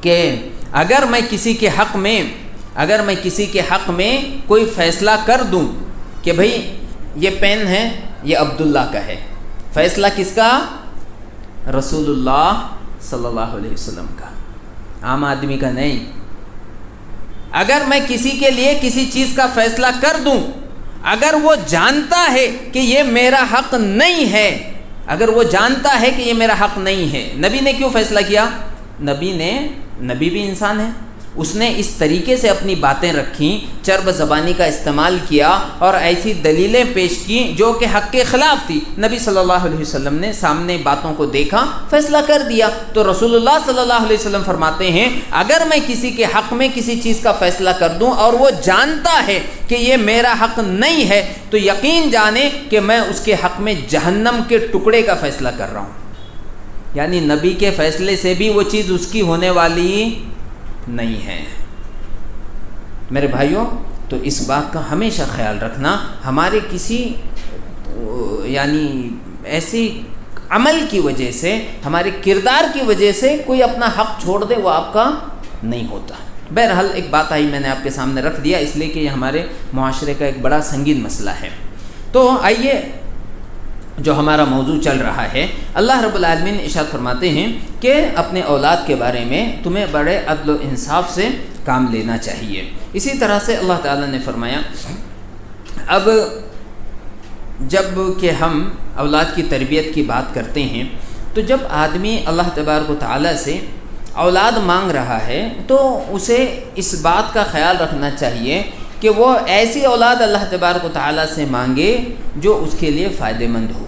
کہ اگر میں کسی کے حق میں کوئی فیصلہ کر دوں کہ بھئی یہ پین ہے، یہ عبداللہ کا ہے، فیصلہ کس کا؟ رسول اللہ صلی اللہ علیہ وسلم کا، عام آدمی کا نہیں۔ اگر میں کسی کے لیے کسی چیز کا فیصلہ کر دوں، اگر وہ جانتا ہے کہ یہ میرا حق نہیں ہے، اگر وہ جانتا ہے کہ یہ میرا حق نہیں ہے، نبی نے کیوں فیصلہ کیا؟ نبی بھی انسان ہے، اس نے اس طریقے سے اپنی باتیں رکھیں، چرب زبانی کا استعمال کیا اور ایسی دلیلیں پیش کیں جو کہ حق کے خلاف تھی۔ نبی صلی اللہ علیہ وسلم نے سامنے باتوں کو دیکھا، فیصلہ کر دیا۔ تو رسول اللہ صلی اللہ علیہ وسلم فرماتے ہیں، اگر میں کسی کے حق میں کسی چیز کا فیصلہ کر دوں اور وہ جانتا ہے کہ یہ میرا حق نہیں ہے، تو یقین جانے کہ میں اس کے حق میں جہنم کے ٹکڑے کا فیصلہ کر رہا ہوں۔ یعنی نبی کے فیصلے سے بھی وہ چیز اس کی ہونے والی نہیں ہے۔ میرے بھائیوں، تو اس بات کا ہمیشہ خیال رکھنا، ہمارے کسی ایسی عمل کی وجہ سے، ہمارے کردار کی وجہ سے کوئی اپنا حق چھوڑ دے، وہ آپ کا نہیں ہوتا۔ بہرحال ایک بات آئی، میں نے آپ کے سامنے رکھ دیا، اس لیے کہ یہ ہمارے معاشرے کا ایک بڑا سنگین مسئلہ ہے۔ تو آئیے، جو ہمارا موضوع چل رہا ہے، اللہ رب العالمین ارشاد فرماتے ہیں کہ اپنے اولاد کے بارے میں تمہیں بڑے عدل و انصاف سے کام لینا چاہیے۔ اسی طرح سے اللہ تعالیٰ نے فرمایا، اب جب کہ ہم اولاد کی تربیت کی بات کرتے ہیں، تو جب آدمی اللہ تبارک و تعالیٰ سے اولاد مانگ رہا ہے تو اسے اس بات کا خیال رکھنا چاہیے کہ وہ ایسی اولاد اللہ تبارک و تعالیٰ سے مانگے جو اس کے لیے فائدہ مند ہو۔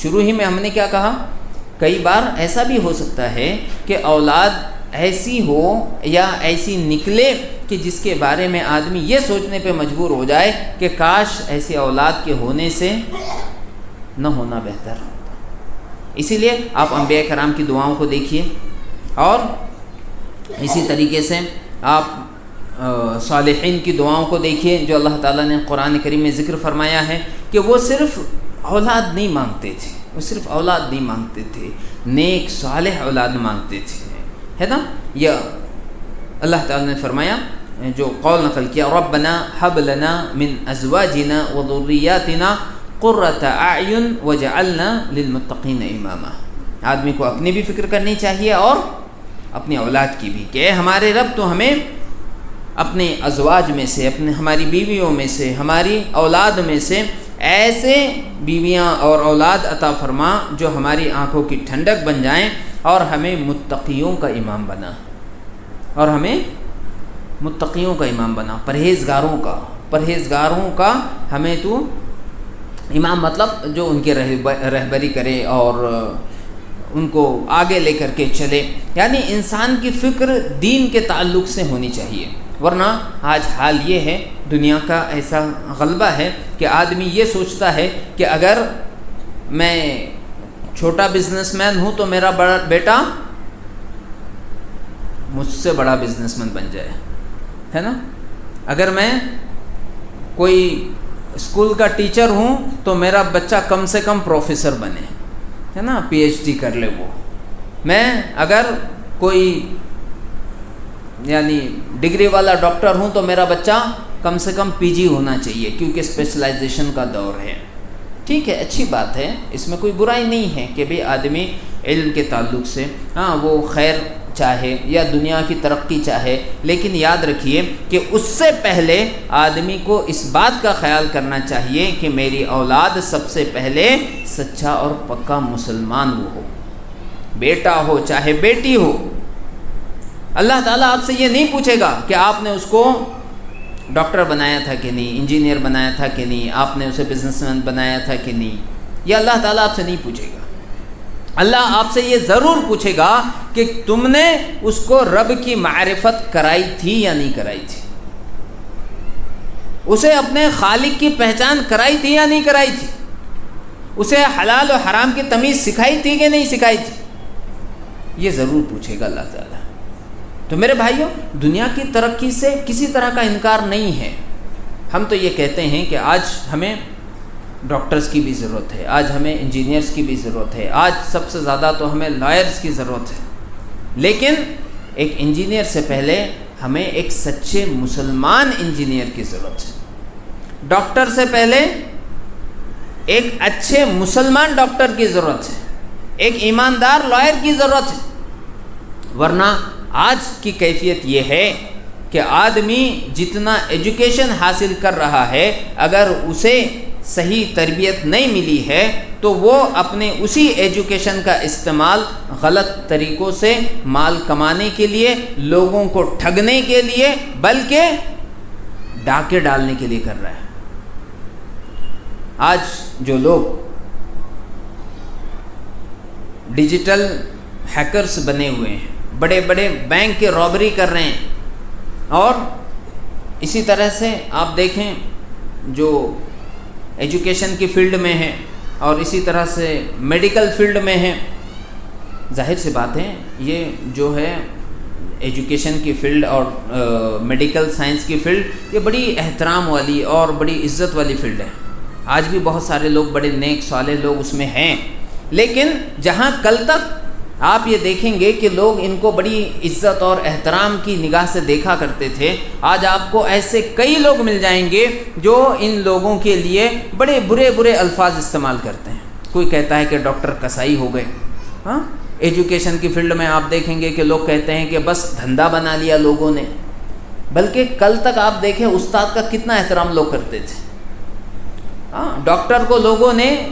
شروع ہی میں ہم نے کیا کہا، کئی بار ایسا بھی ہو سکتا ہے کہ اولاد ایسی ہو یا ایسی نکلے کہ جس کے بارے میں آدمی یہ سوچنے پہ مجبور ہو جائے کہ کاش ایسی اولاد کے ہونے سے نہ ہونا بہتر ہوتا۔ اسی لیے آپ انبیاء کرام کی دعاؤں کو دیکھیے، اور اسی طریقے سے آپ صالحین کی دعاؤں کو دیکھیے جو اللہ تعالیٰ نے قرآن کریم میں ذکر فرمایا ہے کہ وہ صرف اولاد نہیں مانگتے تھے، وہ صرف اولاد نہیں مانگتے تھے، نیک صالح اولاد مانگتے تھے، ہے نا۔ یا اللہ تعالیٰ نے فرمایا، جو قول نقل کیا، ربنا حب لنا من ازواجنا وذریاتنا قرۃ اعین وجعلنا للمتقین اماما۔ آدمی کو اپنی بھی فکر کرنی چاہیے اور اپنی اولاد کی بھی، کہ ہمارے رب تو ہمیں اپنے ازواج میں سے، ہماری بیویوں میں سے، ہماری اولاد میں سے ایسے بیویاں اور اولاد عطا فرما جو ہماری آنکھوں کی ٹھنڈک بن جائیں، اور ہمیں متقیوں کا امام بنا، اور ہمیں متقیوں کا امام بنا، پرہیزگاروں کا ہمیں تو امام، مطلب جو ان کے رہبری کرے اور ان کو آگے لے کر کے چلے۔ یعنی انسان کی فکر دین کے تعلق سے ہونی چاہیے، ورنہ آج حال یہ ہے، دنیا کا ایسا غلبہ ہے کہ آدمی یہ سوچتا ہے کہ اگر میں چھوٹا بزنس مین ہوں تو میرا بڑا بیٹا مجھ سے بڑا بزنس مین بن جائے، ہے نا۔ اگر میں کوئی اسکول کا ٹیچر ہوں تو میرا بچہ کم سے کم پروفیسر بنے، ہے نا، پی ایچ ڈی کر لے وہ۔ میں اگر کوئی یعنی ڈگری والا ڈاکٹر ہوں تو میرا بچہ کم سے کم پی جی ہونا چاہیے، کیونکہ اسپیشلائزیشن کا دور ہے۔ ٹھیک ہے، اچھی بات ہے، اس میں کوئی برائی نہیں ہے کہ بھی آدمی علم کے تعلق سے وہ خیر چاہے یا دنیا کی ترقی چاہے، لیکن یاد رکھیے کہ اس سے پہلے آدمی کو اس بات کا خیال کرنا چاہیے کہ میری اولاد سب سے پہلے سچا اور پکا مسلمان وہ ہو، بیٹا ہو چاہے بیٹی ہو۔ اللہ تعالیٰ آپ سے یہ نہیں پوچھے گا کہ آپ نے اس کو ڈاکٹر بنایا تھا کہ نہیں، انجینئر بنایا تھا کہ نہیں، آپ نے اسے بزنس مین بنایا تھا کہ نہیں، یہ اللہ تعالیٰ آپ سے نہیں پوچھے گا۔ اللہ آپ سے یہ ضرور پوچھے گا کہ تم نے اس کو رب کی معرفت کرائی تھی یا نہیں کرائی تھی، اسے اپنے خالق کی پہچان کرائی تھی یا نہیں کرائی تھی، اسے حلال و حرام کی تمیز سکھائی تھی کہ نہیں سکھائی تھی، یہ ضرور پوچھے گا اللہ تعالیٰ۔ تو میرے بھائیوں، دنیا کی ترقی سے کسی طرح کا انکار نہیں ہے۔ ہم تو یہ کہتے ہیں کہ آج ہمیں ڈاکٹرز کی بھی ضرورت ہے، آج ہمیں انجینئرز کی بھی ضرورت ہے، آج سب سے زیادہ تو ہمیں لائرز کی ضرورت ہے، لیکن ایک انجینئر سے پہلے ہمیں ایک سچے مسلمان انجینئر کی ضرورت ہے، ڈاکٹر سے پہلے ایک اچھے مسلمان ڈاکٹر کی ضرورت ہے، ایک ایماندار لائر کی ضرورت ہے۔ ورنہ آج کی کیفیت یہ ہے کہ آدمی جتنا ایجوکیشن حاصل کر رہا ہے، اگر اسے صحیح تربیت نہیں ملی ہے تو وہ اپنے اسی ایجوکیشن کا استعمال غلط طریقوں سے مال کمانے کے لیے، لوگوں کو ٹھگنے کے لیے، بلکہ ڈاکے ڈالنے کے لیے کر رہا ہے۔ آج جو لوگ ڈیجیٹل ہیکرز بنے ہوئے ہیں، بڑے بڑے بینک کے رابری کر رہے ہیں، اور اسی طرح سے آپ دیکھیں جو ایجوکیشن کی فیلڈ میں ہیں اور اسی طرح سے میڈیکل فیلڈ میں ہیں، ظاہر سی بات ہے یہ جو ہے ایجوکیشن کی فیلڈ اور میڈیکل سائنس کی فیلڈ، یہ بڑی احترام والی اور بڑی عزت والی فیلڈ ہے۔ آج بھی بہت سارے لوگ، بڑے نیک صالح لوگ اس میں ہیں، لیکن جہاں کل تک آپ یہ دیکھیں گے کہ لوگ ان کو بڑی عزت اور احترام کی نگاہ سے دیکھا کرتے تھے، آج آپ کو ایسے کئی لوگ مل جائیں گے جو ان لوگوں کے لیے بڑے برے برے الفاظ استعمال کرتے ہیں۔ کوئی کہتا ہے کہ ڈاکٹر کسائی ہو گئے، ایجوکیشن کی فیلڈ میں آپ دیکھیں گے کہ لوگ کہتے ہیں کہ بس دھندا بنا لیا لوگوں نے، بلکہ کل تک آپ دیکھیں استاد کا کتنا احترام لوگ کرتے تھے۔ ڈاکٹر کو لوگوں نے،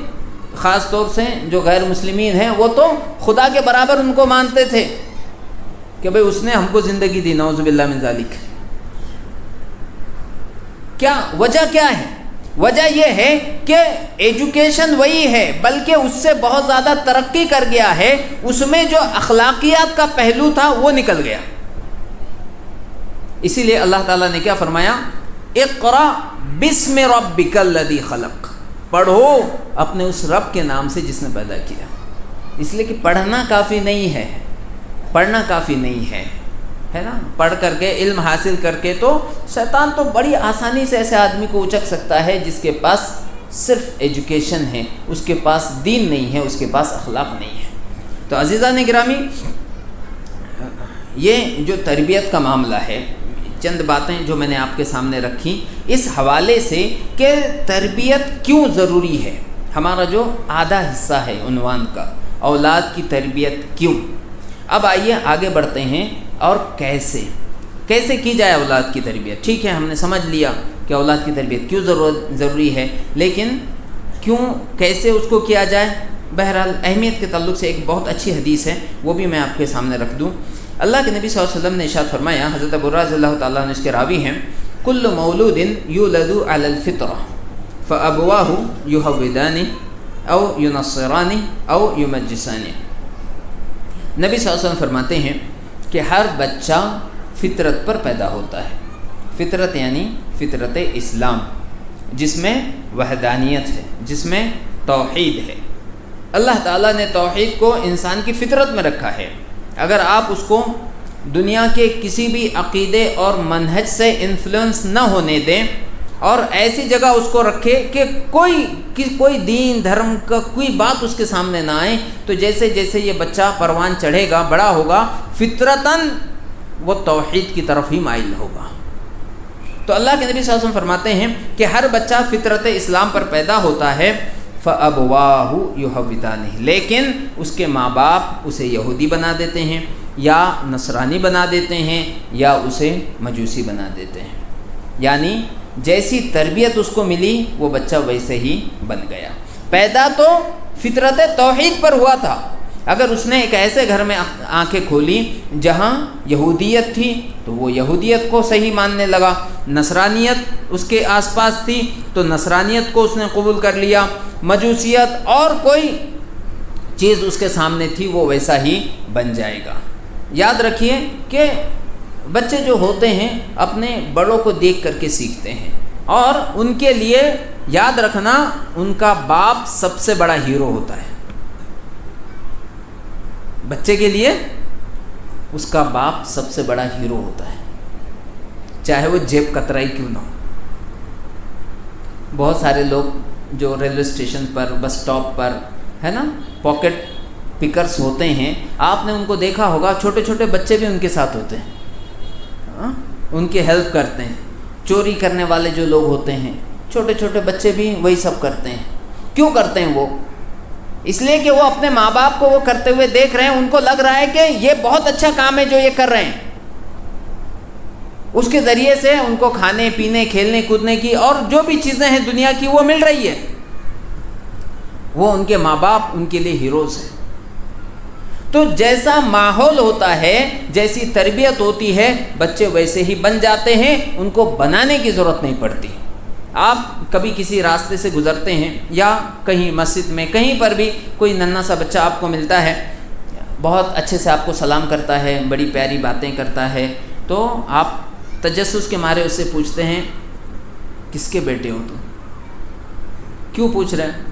خاص طور سے جو غیر مسلمین ہیں، وہ تو خدا کے برابر ان کو مانتے تھے کہ بھئی اس نے ہم کو زندگی دی، نعوذ باللہ من ذالک۔ کیا وجہ کیا ہے؟ وجہ یہ ہے کہ ایجوکیشن وہی ہے بلکہ اس سے بہت زیادہ ترقی کر گیا ہے، اس میں جو اخلاقیات کا پہلو تھا وہ نکل گیا۔ اسی لیے اللہ تعالیٰ نے کیا فرمایا؟ اقرأ بسم ربک الذی خلق، پڑھو اپنے اس رب کے نام سے جس نے پیدا کیا۔ اس لیے کہ پڑھنا کافی نہیں ہے، پڑھنا کافی نہیں ہے نا، پڑھ کر کے علم حاصل کر کے تو شیطان تو بڑی آسانی سے ایسے آدمی کو اچک سکتا ہے جس کے پاس صرف ایجوکیشن ہے، اس کے پاس دین نہیں ہے، اس کے پاس اخلاق نہیں ہے۔ تو عزیزان گرامی، یہ جو تربیت کا معاملہ ہے، چند باتیں جو میں نے آپ کے سامنے رکھی اس حوالے سے کہ تربیت کیوں ضروری ہے، ہمارا جو آدھا حصہ ہے عنوان کا، اولاد کی تربیت کیوں۔ اب آئیے آگے بڑھتے ہیں، اور کیسے کی جائے اولاد کی تربیت۔ ٹھیک ہے، ہم نے سمجھ لیا کہ اولاد کی تربیت کیوں ضروری ہے، لیکن کیسے اس کو کیا جائے؟ بہرحال اہمیت کے تعلق سے ایک بہت اچھی حدیث ہے، وہ بھی میں آپ کے سامنے رکھ دوں۔ اللہ کے نبی صلی اللہ علیہ وسلم نے ارشاد فرمایا، حضرت ابو ہریرہ رضی اللہ تعالیٰ عنہ اس کے راوی ہیں، کل مولود یولد علی الفطرہ فابواہ یہودانہ او ینصرانہ او یمجسانہ۔ نبی صلی اللہ علیہ وسلم فرماتے ہیں کہ ہر بچہ فطرت پر پیدا ہوتا ہے، فطرت یعنی فطرت اسلام، جس میں وحدانیت ہے، جس میں توحید ہے۔ اللہ تعالیٰ نے توحید کو انسان کی فطرت میں رکھا ہے۔ اگر آپ اس کو دنیا کے کسی بھی عقیدے اور منہج سے انفلوئنس نہ ہونے دیں اور ایسی جگہ اس کو رکھے کہ کوئی دین دھرم کا کوئی بات اس کے سامنے نہ آئے، تو جیسے جیسے یہ بچہ پروان چڑھے گا، بڑا ہوگا، فطرتاً وہ توحید کی طرف ہی مائل ہوگا۔ تو اللہ کے نبی صلی اللہ علیہ وسلم فرماتے ہیں کہ ہر بچہ فطرت اسلام پر پیدا ہوتا ہے، فَأَبْوَاهُ يُحَوِّدَانِهِ، لیکن اس کے ماں باپ اسے یہودی بنا دیتے ہیں یا نصرانی بنا دیتے ہیں یا اسے مجوسی بنا دیتے ہیں، یعنی جیسی تربیت اس کو ملی وہ بچہ ویسے ہی بن گیا۔ پیدا تو فطرت توحید پر ہوا تھا، اگر اس نے ایک ایسے گھر میں آنکھیں کھولی جہاں یہودیت تھی تو وہ یہودیت کو صحیح ماننے لگا، نصرانیت اس کے آس پاس تھی تو نصرانیت کو اس نے قبول کر لیا، مجوسیت اور کوئی چیز اس کے سامنے تھی وہ ویسا ہی بن جائے گا۔ یاد رکھیے کہ بچے جو ہوتے ہیں اپنے بڑوں کو دیکھ کر کے سیکھتے ہیں، اور ان کے لیے یاد رکھنا ان کا باپ سب سے بڑا ہیرو ہوتا ہے۔ بچے کے لیے اس کا باپ سب سے بڑا ہیرو ہوتا ہے، چاہے وہ جیب کترائی کیوں نہ ہو۔ بہت سارے لوگ جو ریلوے اسٹیشن پر، بس اسٹاپ پر ہے نا، پاکٹ پکرز ہوتے ہیں، آپ نے ان کو دیکھا ہوگا، چھوٹے چھوٹے بچے بھی ان کے ساتھ ہوتے ہیں، ان کی ہیلپ کرتے ہیں۔ چوری کرنے والے جو لوگ ہوتے ہیں، چھوٹے چھوٹے بچے بھی وہی سب کرتے ہیں۔ کیوں کرتے ہیں وہ؟ اس لیے کہ وہ اپنے ماں باپ کو وہ کرتے ہوئے دیکھ رہے ہیں، ان کو لگ رہا ہے کہ یہ بہت اچھا کام ہے جو یہ کر رہے ہیں، اس کے ذریعے سے ان کو کھانے پینے کھیلنے کودنے کی اور جو بھی چیزیں ہیں دنیا کی وہ مل رہی ہے۔ وہ ان کے ماں باپ ان کے لیے ہیروز ہیں۔ تو جیسا ماحول ہوتا ہے، جیسی تربیت ہوتی ہے، بچے ویسے ہی بن جاتے ہیں، ان کو بنانے کی ضرورت نہیں پڑتی۔ آپ کبھی کسی راستے سے گزرتے ہیں یا کہیں مسجد میں کہیں پر بھی کوئی ننھا سا بچہ آپ کو ملتا ہے، بہت اچھے سے آپ کو سلام کرتا ہے، بڑی پیاری باتیں کرتا ہے، تو آپ تجسس کے مارے اس سے پوچھتے ہیں کس کے بیٹے ہو تم؟ کیوں پوچھ رہے ہیں؟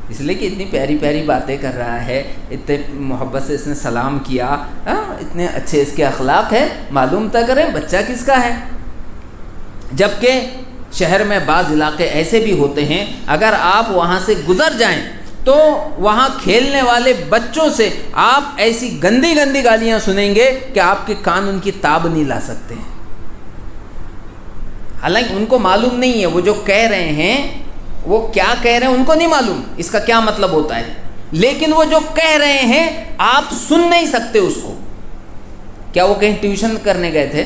اس لیے کہ اتنی پیاری پیاری باتیں کر رہا ہے، اتنے محبت سے اس نے سلام کیا، اتنے اچھے اس کے اخلاق ہیں، معلوم تک کریں بچہ کس کا ہے۔ جبکہ شہر میں بعض علاقے ایسے بھی ہوتے ہیں، اگر آپ وہاں سے گزر جائیں تو وہاں کھیلنے والے بچوں سے آپ ایسی گندی گندی گالیاں سنیں گے کہ آپ کے کان ان کی تاب نہیں لا سکتے۔ حالانکہ ان کو معلوم نہیں ہے وہ جو کہہ رہے ہیں، وہ کیا کہہ رہے ہیں ان کو نہیں معلوم اس کا کیا مطلب ہوتا ہے، لیکن وہ جو کہہ رہے ہیں آپ سن نہیں سکتے اس کو۔ کیا وہ کہیں ٹیوشن کرنے گئے تھے؟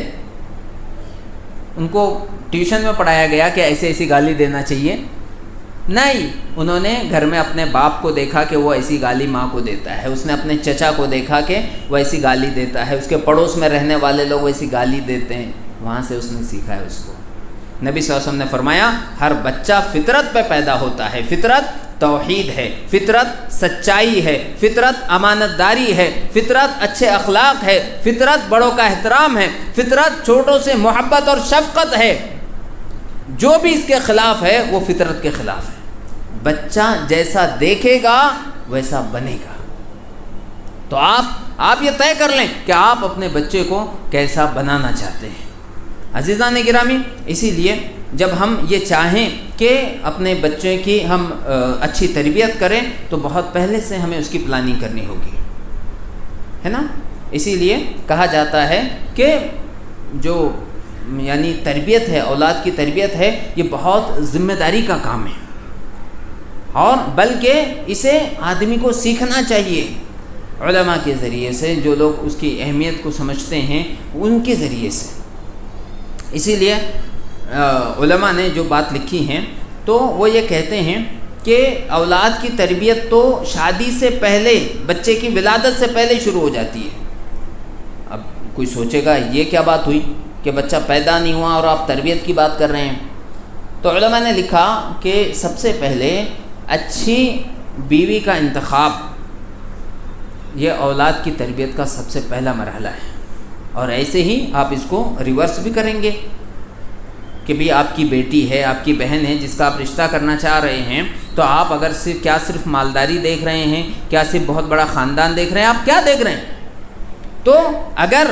ان کو ٹیوشن میں پڑھایا گیا کہ ایسے ایسی گالی دینا چاہیے؟ نہیں، انہوں نے گھر میں اپنے باپ کو دیکھا کہ وہ ایسی گالی ماں کو دیتا ہے، اس نے اپنے چچا کو دیکھا کہ وہ ایسی گالی دیتا ہے، اس کے پڑوس میں رہنے والے لوگ ایسی گالی دیتے ہیں، وہاں سے اس نے سیکھا ہے اس کو۔ نبی صلی اللہ علیہ وسلم نے فرمایا ہر بچہ فطرت پہ پیدا ہوتا ہے، فطرت توحید ہے، فطرت سچائی ہے، فطرت امانت داری ہے، فطرت اچھے اخلاق ہے، فطرت بڑوں کا احترام ہے، فطرت چھوٹوں سے محبت اور شفقت ہے۔ جو بھی اس کے خلاف ہے وہ فطرت کے خلاف ہے۔ بچہ جیسا دیکھے گا ویسا بنے گا۔ تو آپ یہ طے کر لیں کہ آپ اپنے بچے کو کیسا بنانا چاہتے ہیں۔ عزیزان گرامی، اسی لیے جب ہم یہ چاہیں کہ اپنے بچے کی ہم اچھی تربیت کریں تو بہت پہلے سے ہمیں اس کی پلاننگ کرنی ہوگی، ہے نا۔ اسی لیے کہا جاتا ہے کہ جو یعنی تربیت ہے، اولاد کی تربیت ہے، یہ بہت ذمہ داری کا کام ہے، اور بلکہ اسے آدمی کو سیکھنا چاہیے علماء کے ذریعے سے، جو لوگ اس کی اہمیت کو سمجھتے ہیں ان کے ذریعے سے۔ اسی لیے علماء نے جو بات لکھی ہیں تو وہ یہ کہتے ہیں کہ اولاد کی تربیت تو شادی سے پہلے، بچے کی ولادت سے پہلے شروع ہو جاتی ہے۔ اب کوئی سوچے گا یہ کیا بات ہوئی کہ بچہ پیدا نہیں ہوا اور آپ تربیت کی بات کر رہے ہیں؟ تو علماء نے لکھا کہ سب سے پہلے اچھی بیوی کا انتخاب یہ اولاد کی تربیت کا سب سے پہلا مرحلہ ہے، اور ایسے ہی آپ اس کو ریورس بھی کریں گے کہ بھی آپ کی بیٹی ہے، آپ کی بہن ہے جس کا آپ رشتہ کرنا چاہ رہے ہیں، تو آپ اگر صرف مالداری دیکھ رہے ہیں، کیا صرف بہت بڑا خاندان دیکھ رہے ہیں، آپ کیا دیکھ رہے ہیں؟ تو اگر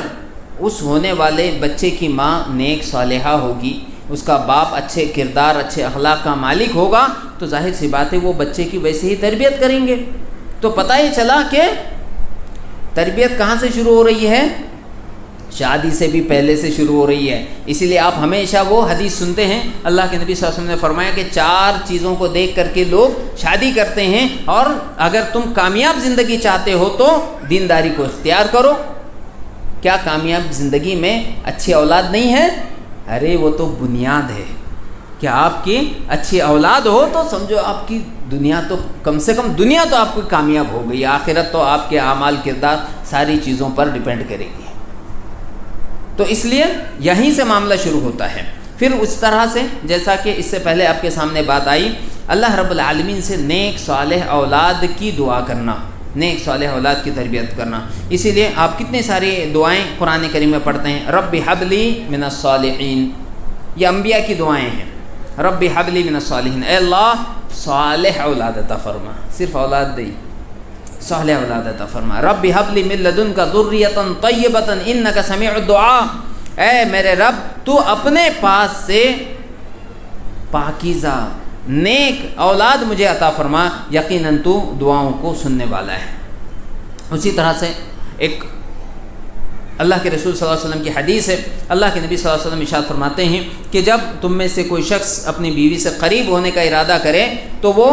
اس ہونے والے بچے کی ماں نیک صالحہ ہوگی، اس کا باپ اچھے کردار، اچھے اخلاق کا مالک ہوگا، تو ظاہر سی بات ہے وہ بچے کی ویسے ہی تربیت کریں گے۔ تو پتہ ہی چلا کہ تربیت کہاں سے شروع ہو رہی ہے؟ شادی سے بھی پہلے سے شروع ہو رہی ہے۔ اسی لیے آپ ہمیشہ وہ حدیث سنتے ہیں، اللہ کے نبی صلی اللہ علیہ وسلم نے فرمایا کہ 4 چیزوں کو دیکھ کر کے لوگ شادی کرتے ہیں، اور اگر تم کامیاب زندگی چاہتے ہو تو دینداری کو اختیار کرو۔ کیا کامیاب زندگی میں اچھی اولاد نہیں ہے؟ ارے وہ تو بنیاد ہے کہ آپ کی اچھی اولاد ہو تو سمجھو آپ کی دنیا تو کم سے کم دنیا تو آپ کی کامیاب ہو گئی، آخرت تو آپ کے اعمال کردار ساری چیزوں پر ڈیپینڈ کرے گی۔ تو اس لیے یہیں سے معاملہ شروع ہوتا ہے۔ پھر اس طرح سے جیسا کہ اس سے پہلے آپ کے سامنے بات آئی، اللہ رب العالمین سے نیک صالح اولاد کی دعا کرنا، نیک صالح اولاد کی تربیت کرنا۔ اسی لیے آپ کتنی ساری دعائیں قرآن کریم میں پڑھتے ہیں، رب حب لی من الصالحین، یہ انبیاء کی دعائیں ہیں، رب حب لی من الصالحین، اے اللہ صالح اولاد عطا فرما، صرف اولاد دے، صالح اولاد عطا فرما۔ رب حب لی من لدنک ذریۃ طیبۃ انک سمیع الدعاء، اے میرے رب تو اپنے پاس سے پاکیزہ نیک اولاد مجھے عطا فرما، یقیناً تو دعاؤں کو سننے والا ہے۔ اسی طرح سے ایک اللہ کے رسول صلی اللہ علیہ وسلم کی حدیث ہے، اللہ کے نبی صلی اللہ علیہ وسلم ارشاد فرماتے ہیں کہ جب تم میں سے کوئی شخص اپنی بیوی سے قریب ہونے کا ارادہ کرے تو وہ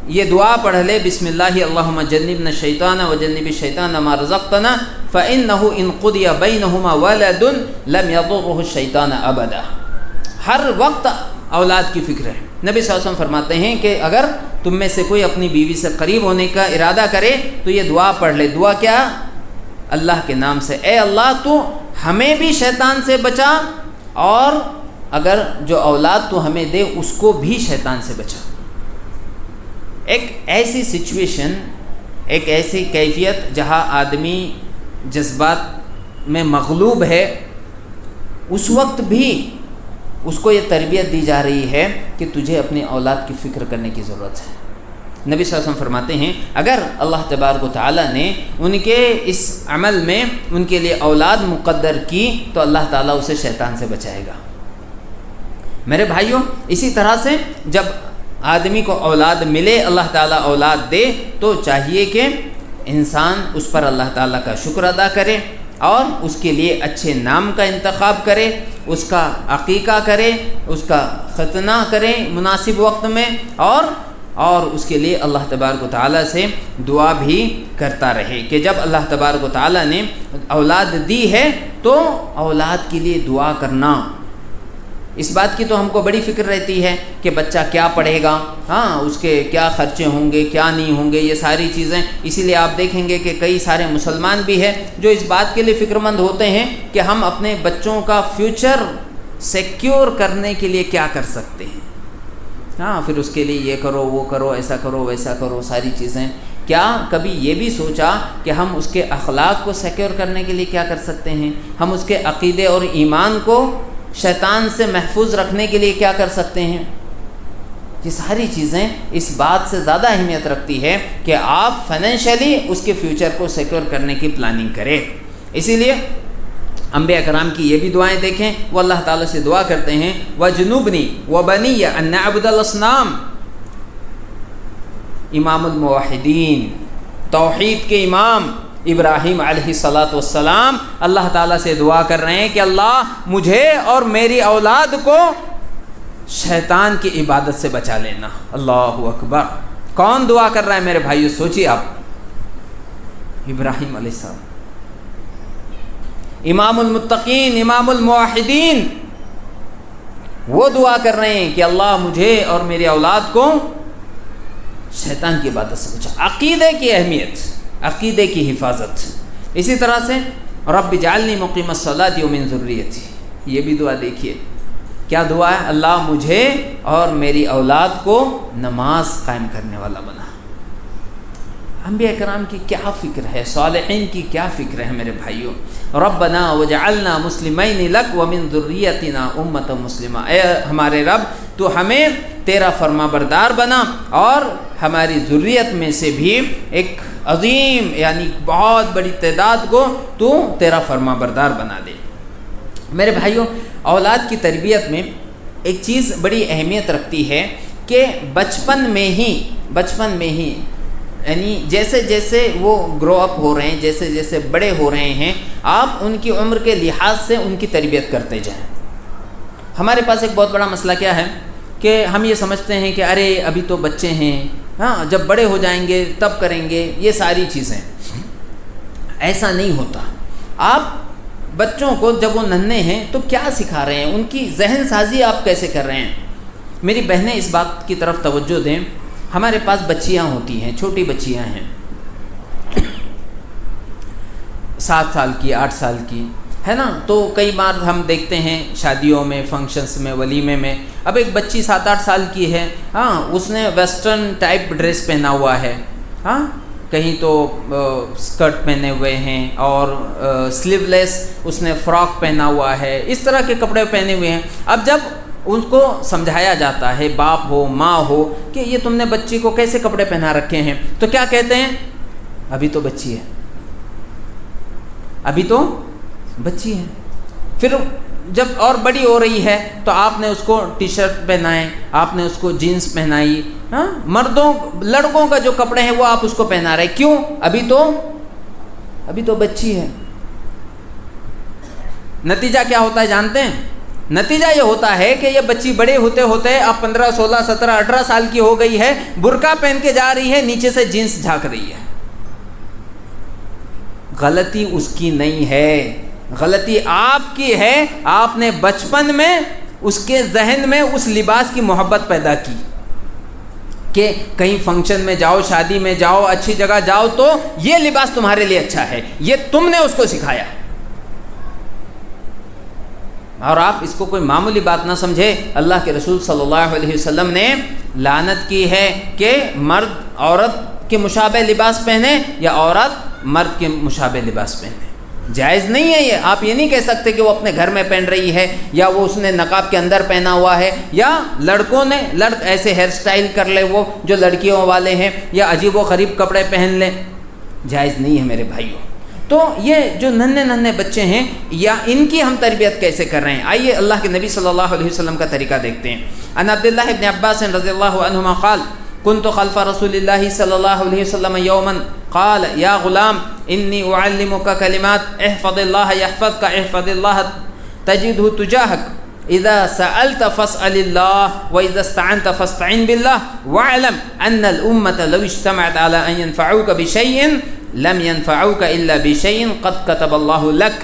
یہ دعا پڑھ لے، بسم اللہ اللہم جنبنا الشیطان وجنب الشیطان ما رزقتنا فإنہ ان قضی بینہما ولد لم یضرہ الشیطان ابدا۔ ہر وقت اولاد کی فکر ہے۔ نبی صلی اللہ علیہ وسلم فرماتے ہیں کہ اگر تم میں سے کوئی اپنی بیوی سے قریب ہونے کا ارادہ کرے تو یہ دعا پڑھ لے۔ دعا کیا؟ اللہ کے نام سے، اے اللہ تو ہمیں بھی شیطان سے بچا، اور اگر جو اولاد تو ہمیں دے اس کو بھی شیطان سے بچا۔ ایک ایسی سچویشن، ایک ایسی کیفیت جہاں آدمی جذبات میں مغلوب ہے، اس وقت بھی اس کو یہ تربیت دی جا رہی ہے کہ تجھے اپنی اولاد کی فکر کرنے کی ضرورت ہے۔ نبی صلی اللہ علیہ وسلم فرماتے ہیں اگر اللہ تبارک و تعالیٰ نے ان کے اس عمل میں ان کے لیے اولاد مقدر کی تو اللہ تعالیٰ اسے شیطان سے بچائے گا۔ میرے بھائیوں، اسی طرح سے جب آدمی کو اولاد ملے، اللہ تعالیٰ اولاد دے، تو چاہیے کہ انسان اس پر اللہ تعالیٰ کا شکر ادا کرے اور اس کے لیے اچھے نام کا انتخاب کرے، اس کا عقیقہ کرے، اس کا ختنہ کرے مناسب وقت میں، اور اس کے لیے اللہ تبارک و تعالیٰ سے دعا بھی کرتا رہے کہ جب اللہ تبارک و تعالیٰ نے اولاد دی ہے تو اولاد کے لیے دعا کرنا۔ اس بات کی تو ہم کو بڑی فکر رہتی ہے کہ بچہ کیا پڑھے گا، ہاں اس کے کیا خرچے ہوں گے، کیا نہیں ہوں گے، یہ ساری چیزیں۔ اسی لیے آپ دیکھیں گے کہ کئی سارے مسلمان بھی ہیں جو اس بات کے لیے فکر مند ہوتے ہیں کہ ہم اپنے بچوں کا فیوچر سیکیور کرنے کے لیے کیا کر سکتے ہیں. ہاں پھر اس کے لیے یہ کرو وہ کرو ایسا کرو ویسا کرو ساری چیزیں. کیا کبھی یہ بھی سوچا کہ ہم اس کے اخلاق کو سیکیور کرنے کے لیے کیا کر سکتے ہیں؟ ہم اس کے عقیدے اور ایمان کو شیطان سے محفوظ رکھنے کے لیے کیا کر سکتے ہیں؟ یہ ساری چیزیں اس بات سے زیادہ اہمیت رکھتی ہے کہ آپ فائنینشلی اس کے فیوچر کو سیکیور کرنے کی پلاننگ کریں. اسی لیے انبیاء کرام کی یہ بھی دعائیں دیکھیں. وہ اللہ تعالیٰ سے دعا کرتے ہیں وَجْنُبْنِي وَبَنِيَّ أَن نَعْبُدَ الْأَصْنَامَ. امام الموحدین توحید کے امام ابراہیم علیہ السلام اللہ تعالیٰ سے دعا کر رہے ہیں کہ اللہ مجھے اور میری اولاد کو شیطان کی عبادت سے بچا لینا. اللہ اکبر. کون دعا کر رہا ہے میرے بھائیو؟ سوچیے آپ. ابراہیم علیہ السلام امام المتقین امام الموحدین وہ دعا کر رہے ہیں کہ اللہ مجھے اور میری اولاد کو شیطان کی عبادت سے بچا. عقیدے کی اہمیت، عقیدے کی حفاظت. اسی طرح سے رب اجعلنی مقیم الصلاۃ ومن ذریتی، یہ بھی دعا دیکھیے کیا دعا ہے؟ اللہ مجھے اور میری اولاد کو نماز قائم کرنے والا بنا. انبیاء کرام کی کیا فکر ہے، صالحین کی کیا فکر ہے میرے بھائیوں. ربنا وجعلنا مسلمین لک ومن ذریتنا امۃ مسلمہ. اے ہمارے رب تو ہمیں تیرا فرما بردار بنا اور ہماری ذریت میں سے بھی ایک عظیم یعنی بہت بڑی تعداد کو تو تیرا فرما بردار بنا دے. میرے بھائیوں اولاد کی تربیت میں ایک چیز بڑی اہمیت رکھتی ہے کہ بچپن میں ہی یعنی جیسے جیسے وہ گرو اپ ہو رہے ہیں، جیسے جیسے بڑے ہو رہے ہیں، آپ ان کی عمر کے لحاظ سے ان کی تربیت کرتے جائیں. ہمارے پاس ایک بہت بڑا مسئلہ کیا ہے کہ ہم یہ سمجھتے ہیں کہ ارے ابھی تو بچے ہیں، ہاں جب بڑے ہو جائیں گے تب کریں گے یہ ساری چیزیں. ایسا نہیں ہوتا. آپ بچوں کو جب وہ ننھے ہیں تو کیا سکھا رہے ہیں، ان کی ذہن سازی آپ کیسے کر رہے ہیں. میری بہنیں اس بات کی طرف توجہ دیں. ہمارے پاس بچیاں ہوتی ہیں، چھوٹی بچیاں ہیں، 7 سال کی 8 سال کی ہے نا. تو کئی بار ہم دیکھتے ہیں شادیوں میں، فنکشنز میں، ولیمے میں اب ایک بچی 7-8 سال کی ہے، ہاں اس نے ویسٹرن ٹائپ ڈریس پہنا ہوا ہے، ہاں کہیں تو اسکرٹ پہنے ہوئے ہیں اور سلیو لیس اس نے فراک پہنا ہوا ہے، اس طرح کے کپڑے پہنے ہوئے ہیں. اب جب ان کو سمجھایا جاتا ہے، باپ ہو ماں ہو، کہ یہ تم نے بچی کو کیسے کپڑے پہنا رکھے ہیں، تو کیا کہتے ہیں؟ ابھی تو بچی ہے، ابھی تو بچی ہے. پھر جب اور بڑی ہو رہی ہے تو آپ نے اس کو ٹی شرٹ پہنائے، آپ نے اس کو جینس پہنائی. ہاں لڑکوں کا جو کپڑے ہیں وہ آپ اس کو پہنا رہے. کیوں؟ ابھی تو بچی ہے. نتیجہ کیا ہوتا ہے جانتے ہیں؟ نتیجہ یہ ہوتا ہے کہ یہ بچی بڑے ہوتے ہوتے اب 15 16 17 18 سال کی ہو گئی ہے، برقع پہن کے جا رہی ہے، نیچے سے جینس جھانک رہی ہے. غلطی اس کی نہیں ہے، غلطی آپ کی ہے. آپ نے بچپن میں اس کے ذہن میں اس لباس کی محبت پیدا کی کہ کہیں فنکشن میں جاؤ، شادی میں جاؤ، اچھی جگہ جاؤ تو یہ لباس تمہارے لیے اچھا ہے، یہ تم نے اس کو سکھایا. اور آپ اس کو کوئی معمولی بات نہ سمجھے. اللہ کے رسول صلی اللہ علیہ وسلم نے لعنت کی ہے کہ مرد عورت کے مشابہ لباس پہنے یا عورت مرد کے مشابہ لباس پہنے. جائز نہیں ہے یہ. آپ یہ نہیں کہہ سکتے کہ وہ اپنے گھر میں پہن رہی ہے یا وہ اس نے نقاب کے اندر پہنا ہوا ہے، یا لڑک ایسے ہیئر سٹائل کر لے وہ جو لڑکیوں والے ہیں، یا عجیب و غریب کپڑے پہن لیں. جائز نہیں ہے میرے بھائیوں. تو یہ جو ننھے بچے ہیں یا ان کی ہم تربیت کیسے کر رہے ہیں؟ آئیے اللہ کے نبی صلی اللہ علیہ وسلم کا طریقہ دیکھتے ہیں. عن عبداللہ ابن عباس رضی اللہ عنہما قال كنت خلف رسول اللہ صلی اللہ علیہ وسلم یوما قال یا غلام انی اعلمک کلمات احفظ اللہ یحفظک احفظ اللہ تجدہ تجاہک اذا سألت فاسأل اللہ واذا استعنت فاستعن باللہ واعلم ان الامة لو اجتمعت على ان ينفعوك بشيء لم ينفعوك الا بشيء قد كتب الله لك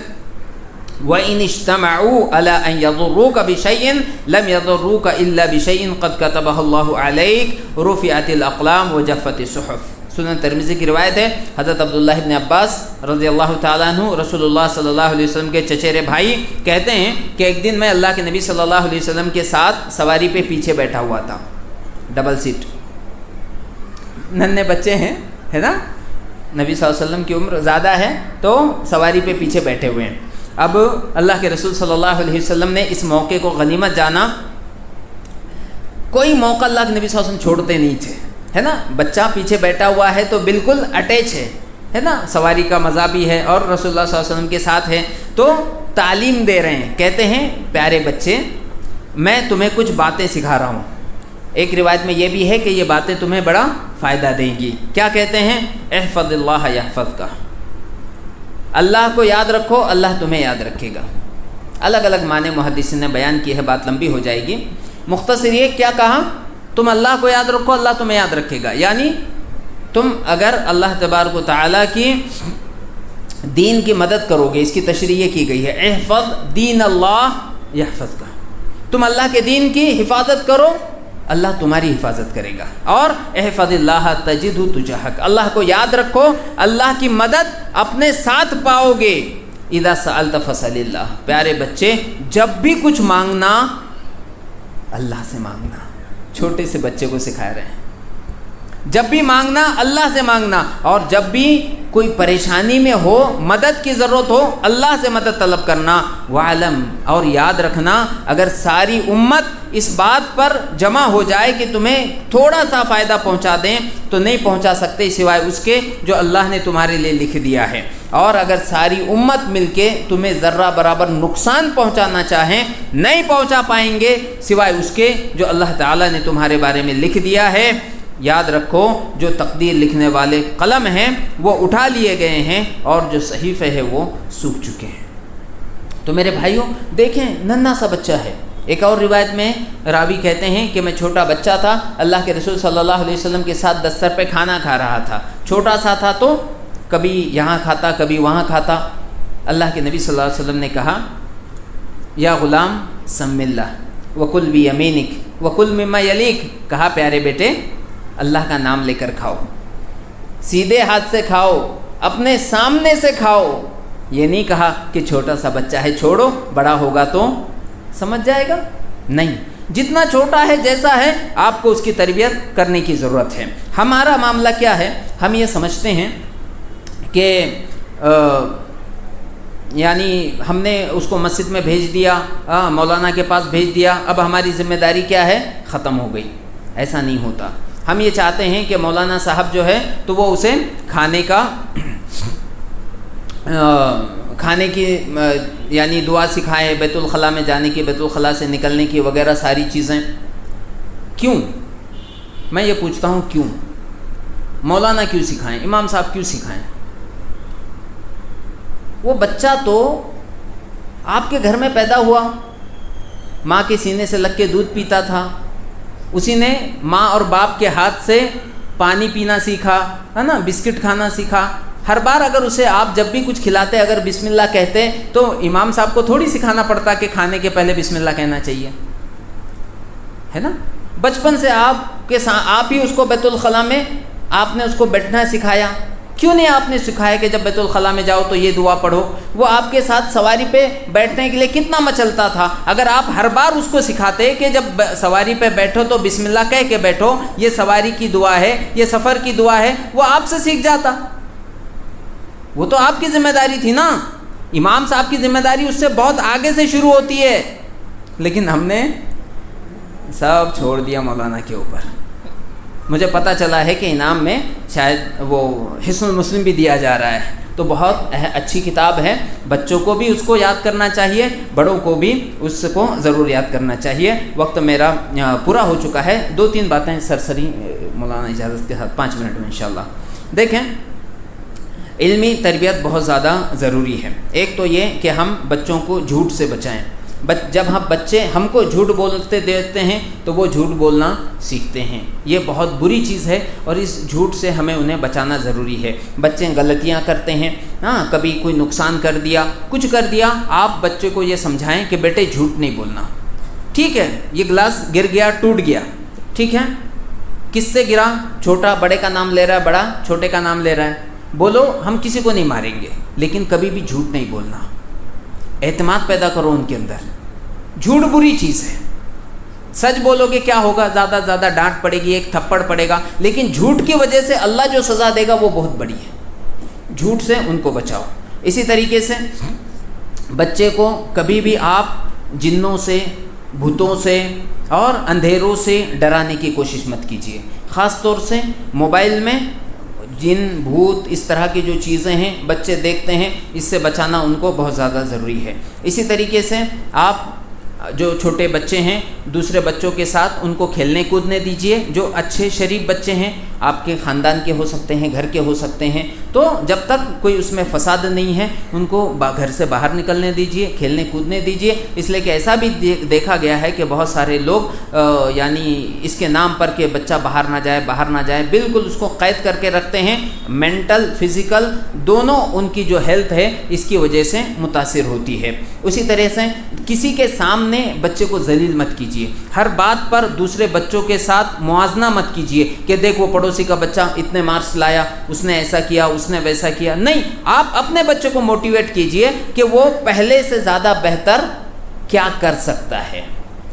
وَإِنِ اجْتَمَعُوا عَلَىٰ أَن يَضُرُّوكَ بِشَيْءٍ لَمْ يَضُرُّوكَ إِلَّا بِشَيْءٍ قَدْ كَتَبَهُ اللَّهُ عَلَيْكَ رُفِعَتِ الْأَقْلَامُ وَجَفَّتِ الصُّحُفُ. سنن ترمذی کی روایت ہے، حضرت عبداللہ ابن عباس رضی اللہ تعالیٰ عنہ رسول اللہ صلی اللہ علیہ وسلم کے چچیرے بھائی کہتے ہیں کہ ایک دن میں اللہ کے نبی صلی اللہ علیہ وسلم کے ساتھ سواری پہ پیچھے بیٹھا ہوا تھا، ڈبل سیٹ، ننھے بچے ہیں، ہے نا، نبی صلی اللہ علیہ وسلم کی عمر زیادہ ہے تو سواری پہ پیچھے بیٹھے ہوئے ہیں۔ اب اللہ کے رسول صلی اللہ علیہ وسلم نے اس موقع کو غنیمت جانا، کوئی موقع اللہ کے نبی صلی اللہ علیہ وسلم چھوڑتے نہیں تھے، ہے نا، بچہ پیچھے بیٹھا ہوا ہے تو بالکل اٹیچ ہے نا، سواری کا مزہ بھی ہے اور رسول اللہ صلی اللہ علیہ وسلم کے ساتھ ہے، تو تعلیم دے رہے ہیں، کہتے ہیں پیارے بچے میں تمہیں کچھ باتیں سکھا رہا ہوں، ایک روایت میں یہ بھی ہے کہ یہ باتیں تمہیں بڑا فائدہ دیں گی۔ کیا کہتے ہیں؟ احفظ اللہ یحفظک، اللہ کو یاد رکھو اللہ تمہیں یاد رکھے گا۔ الگ الگ معنی محدثین نے بیان کی ہے، بات لمبی ہو جائے گی، مختصر یہ کیا کہا، تم اللہ کو یاد رکھو اللہ تمہیں یاد رکھے گا، یعنی تم اگر اللہ تبارک و تعالیٰ کی دین کی مدد کرو گے، اس کی تشریح کی گئی ہے احفظ دین اللہ یحفظک، تم اللہ کے دین کی حفاظت کرو اللہ تمہاری حفاظت کرے گا، اور احفظ اللہ تجدہ تجاہک، اللہ کو یاد رکھو اللہ کی مدد اپنے ساتھ پاؤ گے۔ اذا سألت فاسأل اللہ، پیارے بچے جب بھی کچھ مانگنا اللہ سے مانگنا، چھوٹے سے بچے کو سکھا رہے ہیں، جب بھی مانگنا اللہ سے مانگنا، اور جب بھی کوئی پریشانی میں ہو مدد کی ضرورت ہو اللہ سے مدد طلب کرنا۔ وعلم، اور یاد رکھنا اگر ساری امت اس بات پر جمع ہو جائے کہ تمہیں تھوڑا سا فائدہ پہنچا دیں تو نہیں پہنچا سکتے سوائے اس کے جو اللہ نے تمہارے لیے لکھ دیا ہے، اور اگر ساری امت مل کے تمہیں ذرہ برابر نقصان پہنچانا چاہیں نہیں پہنچا پائیں گے سوائے اس کے جو اللہ تعالیٰ نے تمہارے بارے میں لکھ دیا ہے۔ یاد رکھو جو تقدیر لکھنے والے قلم ہیں وہ اٹھا لیے گئے ہیں اور جو صحیفے ہیں وہ سوکھ چکے ہیں۔ تو میرے بھائیوں دیکھیں ننھا سا بچہ ہے، ایک اور روایت میں راوی کہتے ہیں کہ میں چھوٹا بچہ تھا، اللہ کے رسول صلی اللہ علیہ وسلم کے ساتھ دستر پہ کھانا کھا رہا تھا، چھوٹا سا تھا تو کبھی یہاں کھاتا کبھی وہاں کھاتا۔ اللہ کے نبی صلی اللہ علیہ وسلم نے کہا یا غلام سم اللہ وکل بیمینک وکل مما یلیک، کہا پیارے بیٹے اللہ کا نام لے کر کھاؤ، سیدھے ہاتھ سے کھاؤ، اپنے سامنے سے کھاؤ، یہ نہیں کہا کہ چھوٹا سا بچہ ہے چھوڑو بڑا ہوگا تو سمجھ جائے گا، نہیں، جتنا چھوٹا ہے جیسا ہے آپ کو اس کی تربیت کرنے کی ضرورت ہے۔ ہمارا معاملہ کیا ہے، ہم یہ سمجھتے ہیں کہ یعنی ہم نے اس کو مسجد میں بھیج دیا، مولانا کے پاس بھیج دیا، اب ہماری ذمہ داری کیا ہے، ختم ہو گئی، ایسا نہیں ہوتا۔ ہم یہ چاہتے ہیں کہ مولانا صاحب جو ہے تو وہ اسے کھانے کی یعنی دعا سکھائے، بیت الخلاء میں جانے کی، بیت الخلاء سے نکلنے کی وغیرہ ساری چیزیں۔ کیوں؟ میں یہ پوچھتا ہوں کیوں؟ مولانا کیوں سکھائیں، امام صاحب کیوں سکھائیں؟ وہ بچہ تو آپ کے گھر میں پیدا ہوا، ماں کے سینے سے لگ کے دودھ پیتا تھا، اسی نے ماں اور باپ کے ہاتھ سے پانی پینا سیکھا، ہے نا، بسکٹ کھانا سیکھا۔ ہر بار اگر اسے آپ جب بھی کچھ کھلاتے اگر بسم اللہ کہتے تو امام صاحب کو تھوڑی سکھانا پڑتا کہ کھانے کے پہلے بسم اللہ کہنا چاہیے، ہے نا۔ بچپن سے آپ ہی اس کو بیت الخلاء میں آپ نے اس کو بیٹھنا سکھایا، کیوں نہیں آپ نے سکھایا کہ جب بیت الخلاء میں جاؤ تو یہ دعا پڑھو؟ وہ آپ کے ساتھ سواری پہ بیٹھنے کے لیے کتنا مچلتا تھا، اگر آپ ہر بار اس کو سکھاتے کہ جب سواری پہ بیٹھو تو بسم اللہ کہہ کے بیٹھو، یہ سواری کی دعا ہے، یہ سفر کی دعا ہے، وہ آپ سے سیکھ جاتا۔ وہ تو آپ کی ذمہ داری تھی نا، امام صاحب کی ذمہ داری اس سے بہت آگے سے شروع ہوتی ہے، لیکن ہم نے سب چھوڑ دیا مولانا کے اوپر۔ مجھے پتہ چلا ہے کہ انعام میں شاید وہ حصن المسلم بھی دیا جا رہا ہے، تو بہت اچھی کتاب ہے، بچوں کو بھی اس کو یاد کرنا چاہیے، بڑوں کو بھی اس کو ضرور یاد کرنا چاہیے۔ وقت میرا پورا ہو چکا ہے، 2-3 باتیں سرسری مولانا اجازت کے ساتھ 5 منٹ میں انشاءاللہ۔ دیکھیں علمی تربیت بہت زیادہ ضروری ہے۔ ایک تو یہ کہ ہم بچوں کو جھوٹ سے بچائیں، جب بچے ہم کو جھوٹ بولتے دیکھتے ہیں تو وہ جھوٹ بولنا سیکھتے ہیں، یہ بہت بری چیز ہے اور اس جھوٹ سے ہمیں انہیں بچانا ضروری ہے۔ بچے غلطیاں کرتے ہیں، کبھی کوئی نقصان کر دیا، کچھ کر دیا، آپ بچے کو یہ سمجھائیں کہ بیٹے جھوٹ نہیں بولنا، ٹھیک ہے، یہ گلاس گر گیا ٹوٹ گیا، ٹھیک ہے، کس سے گرا؟ چھوٹا بڑے کا نام لے رہا ہے، بڑا چھوٹے کا نام لے رہا ہے. بولو ہم کسی کو نہیں ماریں گے، لیکن کبھی بھی جھوٹ نہیں بولنا. اعتماد پیدا کرو ان کے اندر. جھوٹ بری چیز ہے. سچ بولو گے کیا ہوگا؟ زیادہ زیادہ ڈانٹ پڑے گی، ایک تھپڑ پڑے گا، لیکن جھوٹ کی وجہ سے اللہ جو سزا دے گا وہ بہت بڑی ہے. جھوٹ سے ان کو بچاؤ. اسی طریقے سے بچے کو کبھی بھی آپ جنوں سے، بھوتوں سے اور اندھیروں سے ڈرانے کی کوشش مت کیجیے. خاص طور سے موبائل میں جن، بھوت، اس طرح کی جو چیزیں ہیں بچے دیکھتے ہیں، اس سے بچانا ان کو بہت زیادہ ضروری ہے. اسی طریقے سے آپ جو چھوٹے بچے ہیں دوسرے بچوں کے ساتھ ان کو کھیلنے کودنے دیجیے. جو اچھے شریف بچے ہیں، آپ کے خاندان کے ہو سکتے ہیں، گھر کے ہو سکتے ہیں، تو جب تک کوئی اس میں فساد نہیں ہے ان کو گھر سے باہر نکلنے دیجیے، کھیلنے کودنے دیجیے. اس لیے کہ ایسا بھی دیکھا گیا ہے کہ بہت سارے لوگ یعنی اس کے نام پر کہ بچہ باہر نہ جائے، باہر نہ جائے، بالکل اس کو قید کر کے رکھتے ہیں. مینٹل، فزیکل دونوں ان کی جو ہیلتھ ہے اس کی وجہ سے متاثر ہوتی ہے. اسی طرح سے کسی کے سامنے بچے کو ذلیل مت کیجیے. ہر بات پر دوسرے بچوں کے ساتھ موازنہ مت کیجیے کہ دیکھ وہ پڑوسی کا بچہ اتنے مارکس لایا، اس نے ایسا کیا، اس نے ویسا کیا. نہیں، آپ اپنے بچے کو موٹیویٹ کیجیے کہ وہ پہلے سے زیادہ بہتر کیا کر سکتا ہے.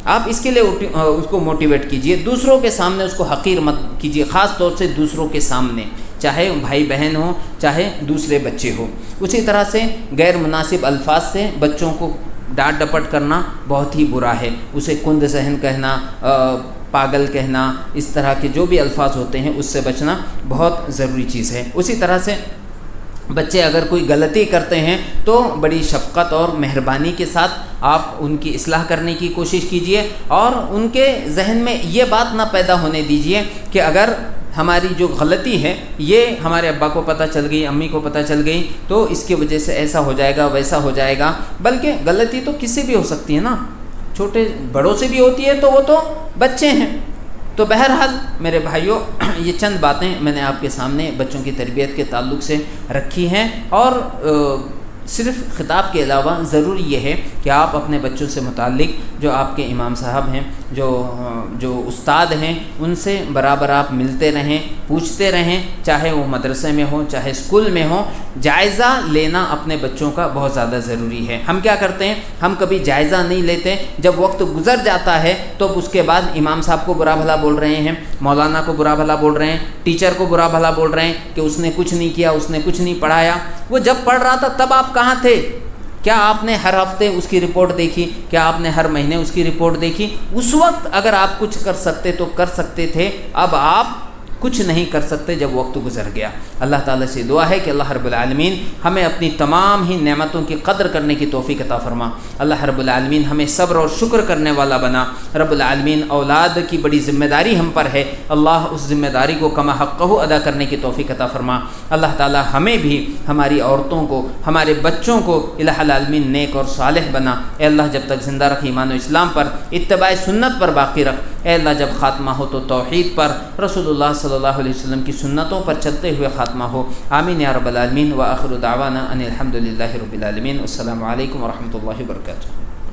آپ اس کے لیے اس کو موٹیویٹ کیجیے. دوسروں کے سامنے اس کو حقیر مت کیجیے، خاص طور سے دوسروں کے سامنے، چاہے بھائی بہن ہوں، چاہے دوسرے بچے ہوں. اسی طرح سے غیر مناسب الفاظ سے بچوں کو ڈانٹ ڈپٹ کرنا بہت ہی برا ہے. اسے کند ذہن کہنا، پاگل کہنا، اس طرح کے جو بھی الفاظ ہوتے ہیں اس سے بچنا بہت ضروری چیز ہے. اسی طرح سے بچے اگر کوئی غلطی کرتے ہیں تو بڑی شفقت اور مہربانی کے ساتھ آپ ان کی اصلاح کرنے کی کوشش کیجیے، اور ان کے ذہن میں یہ بات نہ پیدا ہونے دیجیے کہ اگر ہماری جو غلطی ہے یہ ہمارے ابا کو پتہ چل گئی، امی کو پتہ چل گئی تو اس کی وجہ سے ایسا ہو جائے گا، ویسا ہو جائے گا. بلکہ غلطی تو کسی بھی ہو سکتی ہے نا، چھوٹے بڑوں سے بھی ہوتی ہے، تو وہ تو بچے ہیں. تو بہرحال میرے بھائیوں، یہ چند باتیں میں نے آپ کے سامنے بچوں کی تربیت کے تعلق سے رکھی ہیں. اور صرف خطاب کے علاوہ ضروری یہ ہے کہ آپ اپنے بچوں سے متعلق جو آپ کے امام صاحب ہیں، جو استاد ہیں، ان سے برابر آپ ملتے رہیں، پوچھتے رہیں، چاہے وہ مدرسے میں ہوں چاہے اسکول میں ہوں. جائزہ لینا اپنے بچوں کا بہت زیادہ ضروری ہے. ہم کیا کرتے ہیں، ہم کبھی جائزہ نہیں لیتے. جب وقت گزر جاتا ہے تو اس کے بعد امام صاحب کو برا بھلا بول رہے ہیں، مولانا کو برا بھلا بول رہے ہیں، ٹیچر کو برا بھلا بول رہے ہیں کہ اس نے کچھ نہیں کیا، اس نے کچھ نہیں پڑھایا. وہ جب پڑھ رہا تھا تب آپ کہاں تھے؟ کیا آپ نے ہر ہفتے اس کی رپورٹ دیکھی؟ کیا آپ نے ہر مہینے اس کی رپورٹ دیکھی؟ اس وقت اگر آپ کچھ کر سکتے تو کر سکتے تھے. اب آپ کچھ نہیں کر سکتے جب وقت گزر گیا. اللہ تعالیٰ سے دعا ہے کہ اللہ رب العالمین ہمیں اپنی تمام ہی نعمتوں کی قدر کرنے کی توفیق عطا فرما. اللہ رب العالمین ہمیں صبر اور شکر کرنے والا بنا. رب العالمین اولاد کی بڑی ذمہ داری ہم پر ہے، اللہ اس ذمہ داری کو کما حقہ ادا کرنے کی توفیق عطا فرما. اللہ تعالیٰ ہمیں بھی، ہماری عورتوں کو، ہمارے بچوں کو الہ العالمین نیک اور صالح بنا. اے اللہ جب تک زندہ رکھ ایمان و اسلام پر، اتباع سنت پر باقی رکھ. اے اللہ جب خاتمہ ہو تو توحید پر، رسول اللہ صلی اللہ علیہ وسلم کی سنتوں پر چلتے ہوئے خاتمہ ہو. آمین یا رب العالمین. وآخر دعوانا ان الحمد للہ رب العالمین. السلام علیکم ورحمۃ اللہ وبرکاتہ.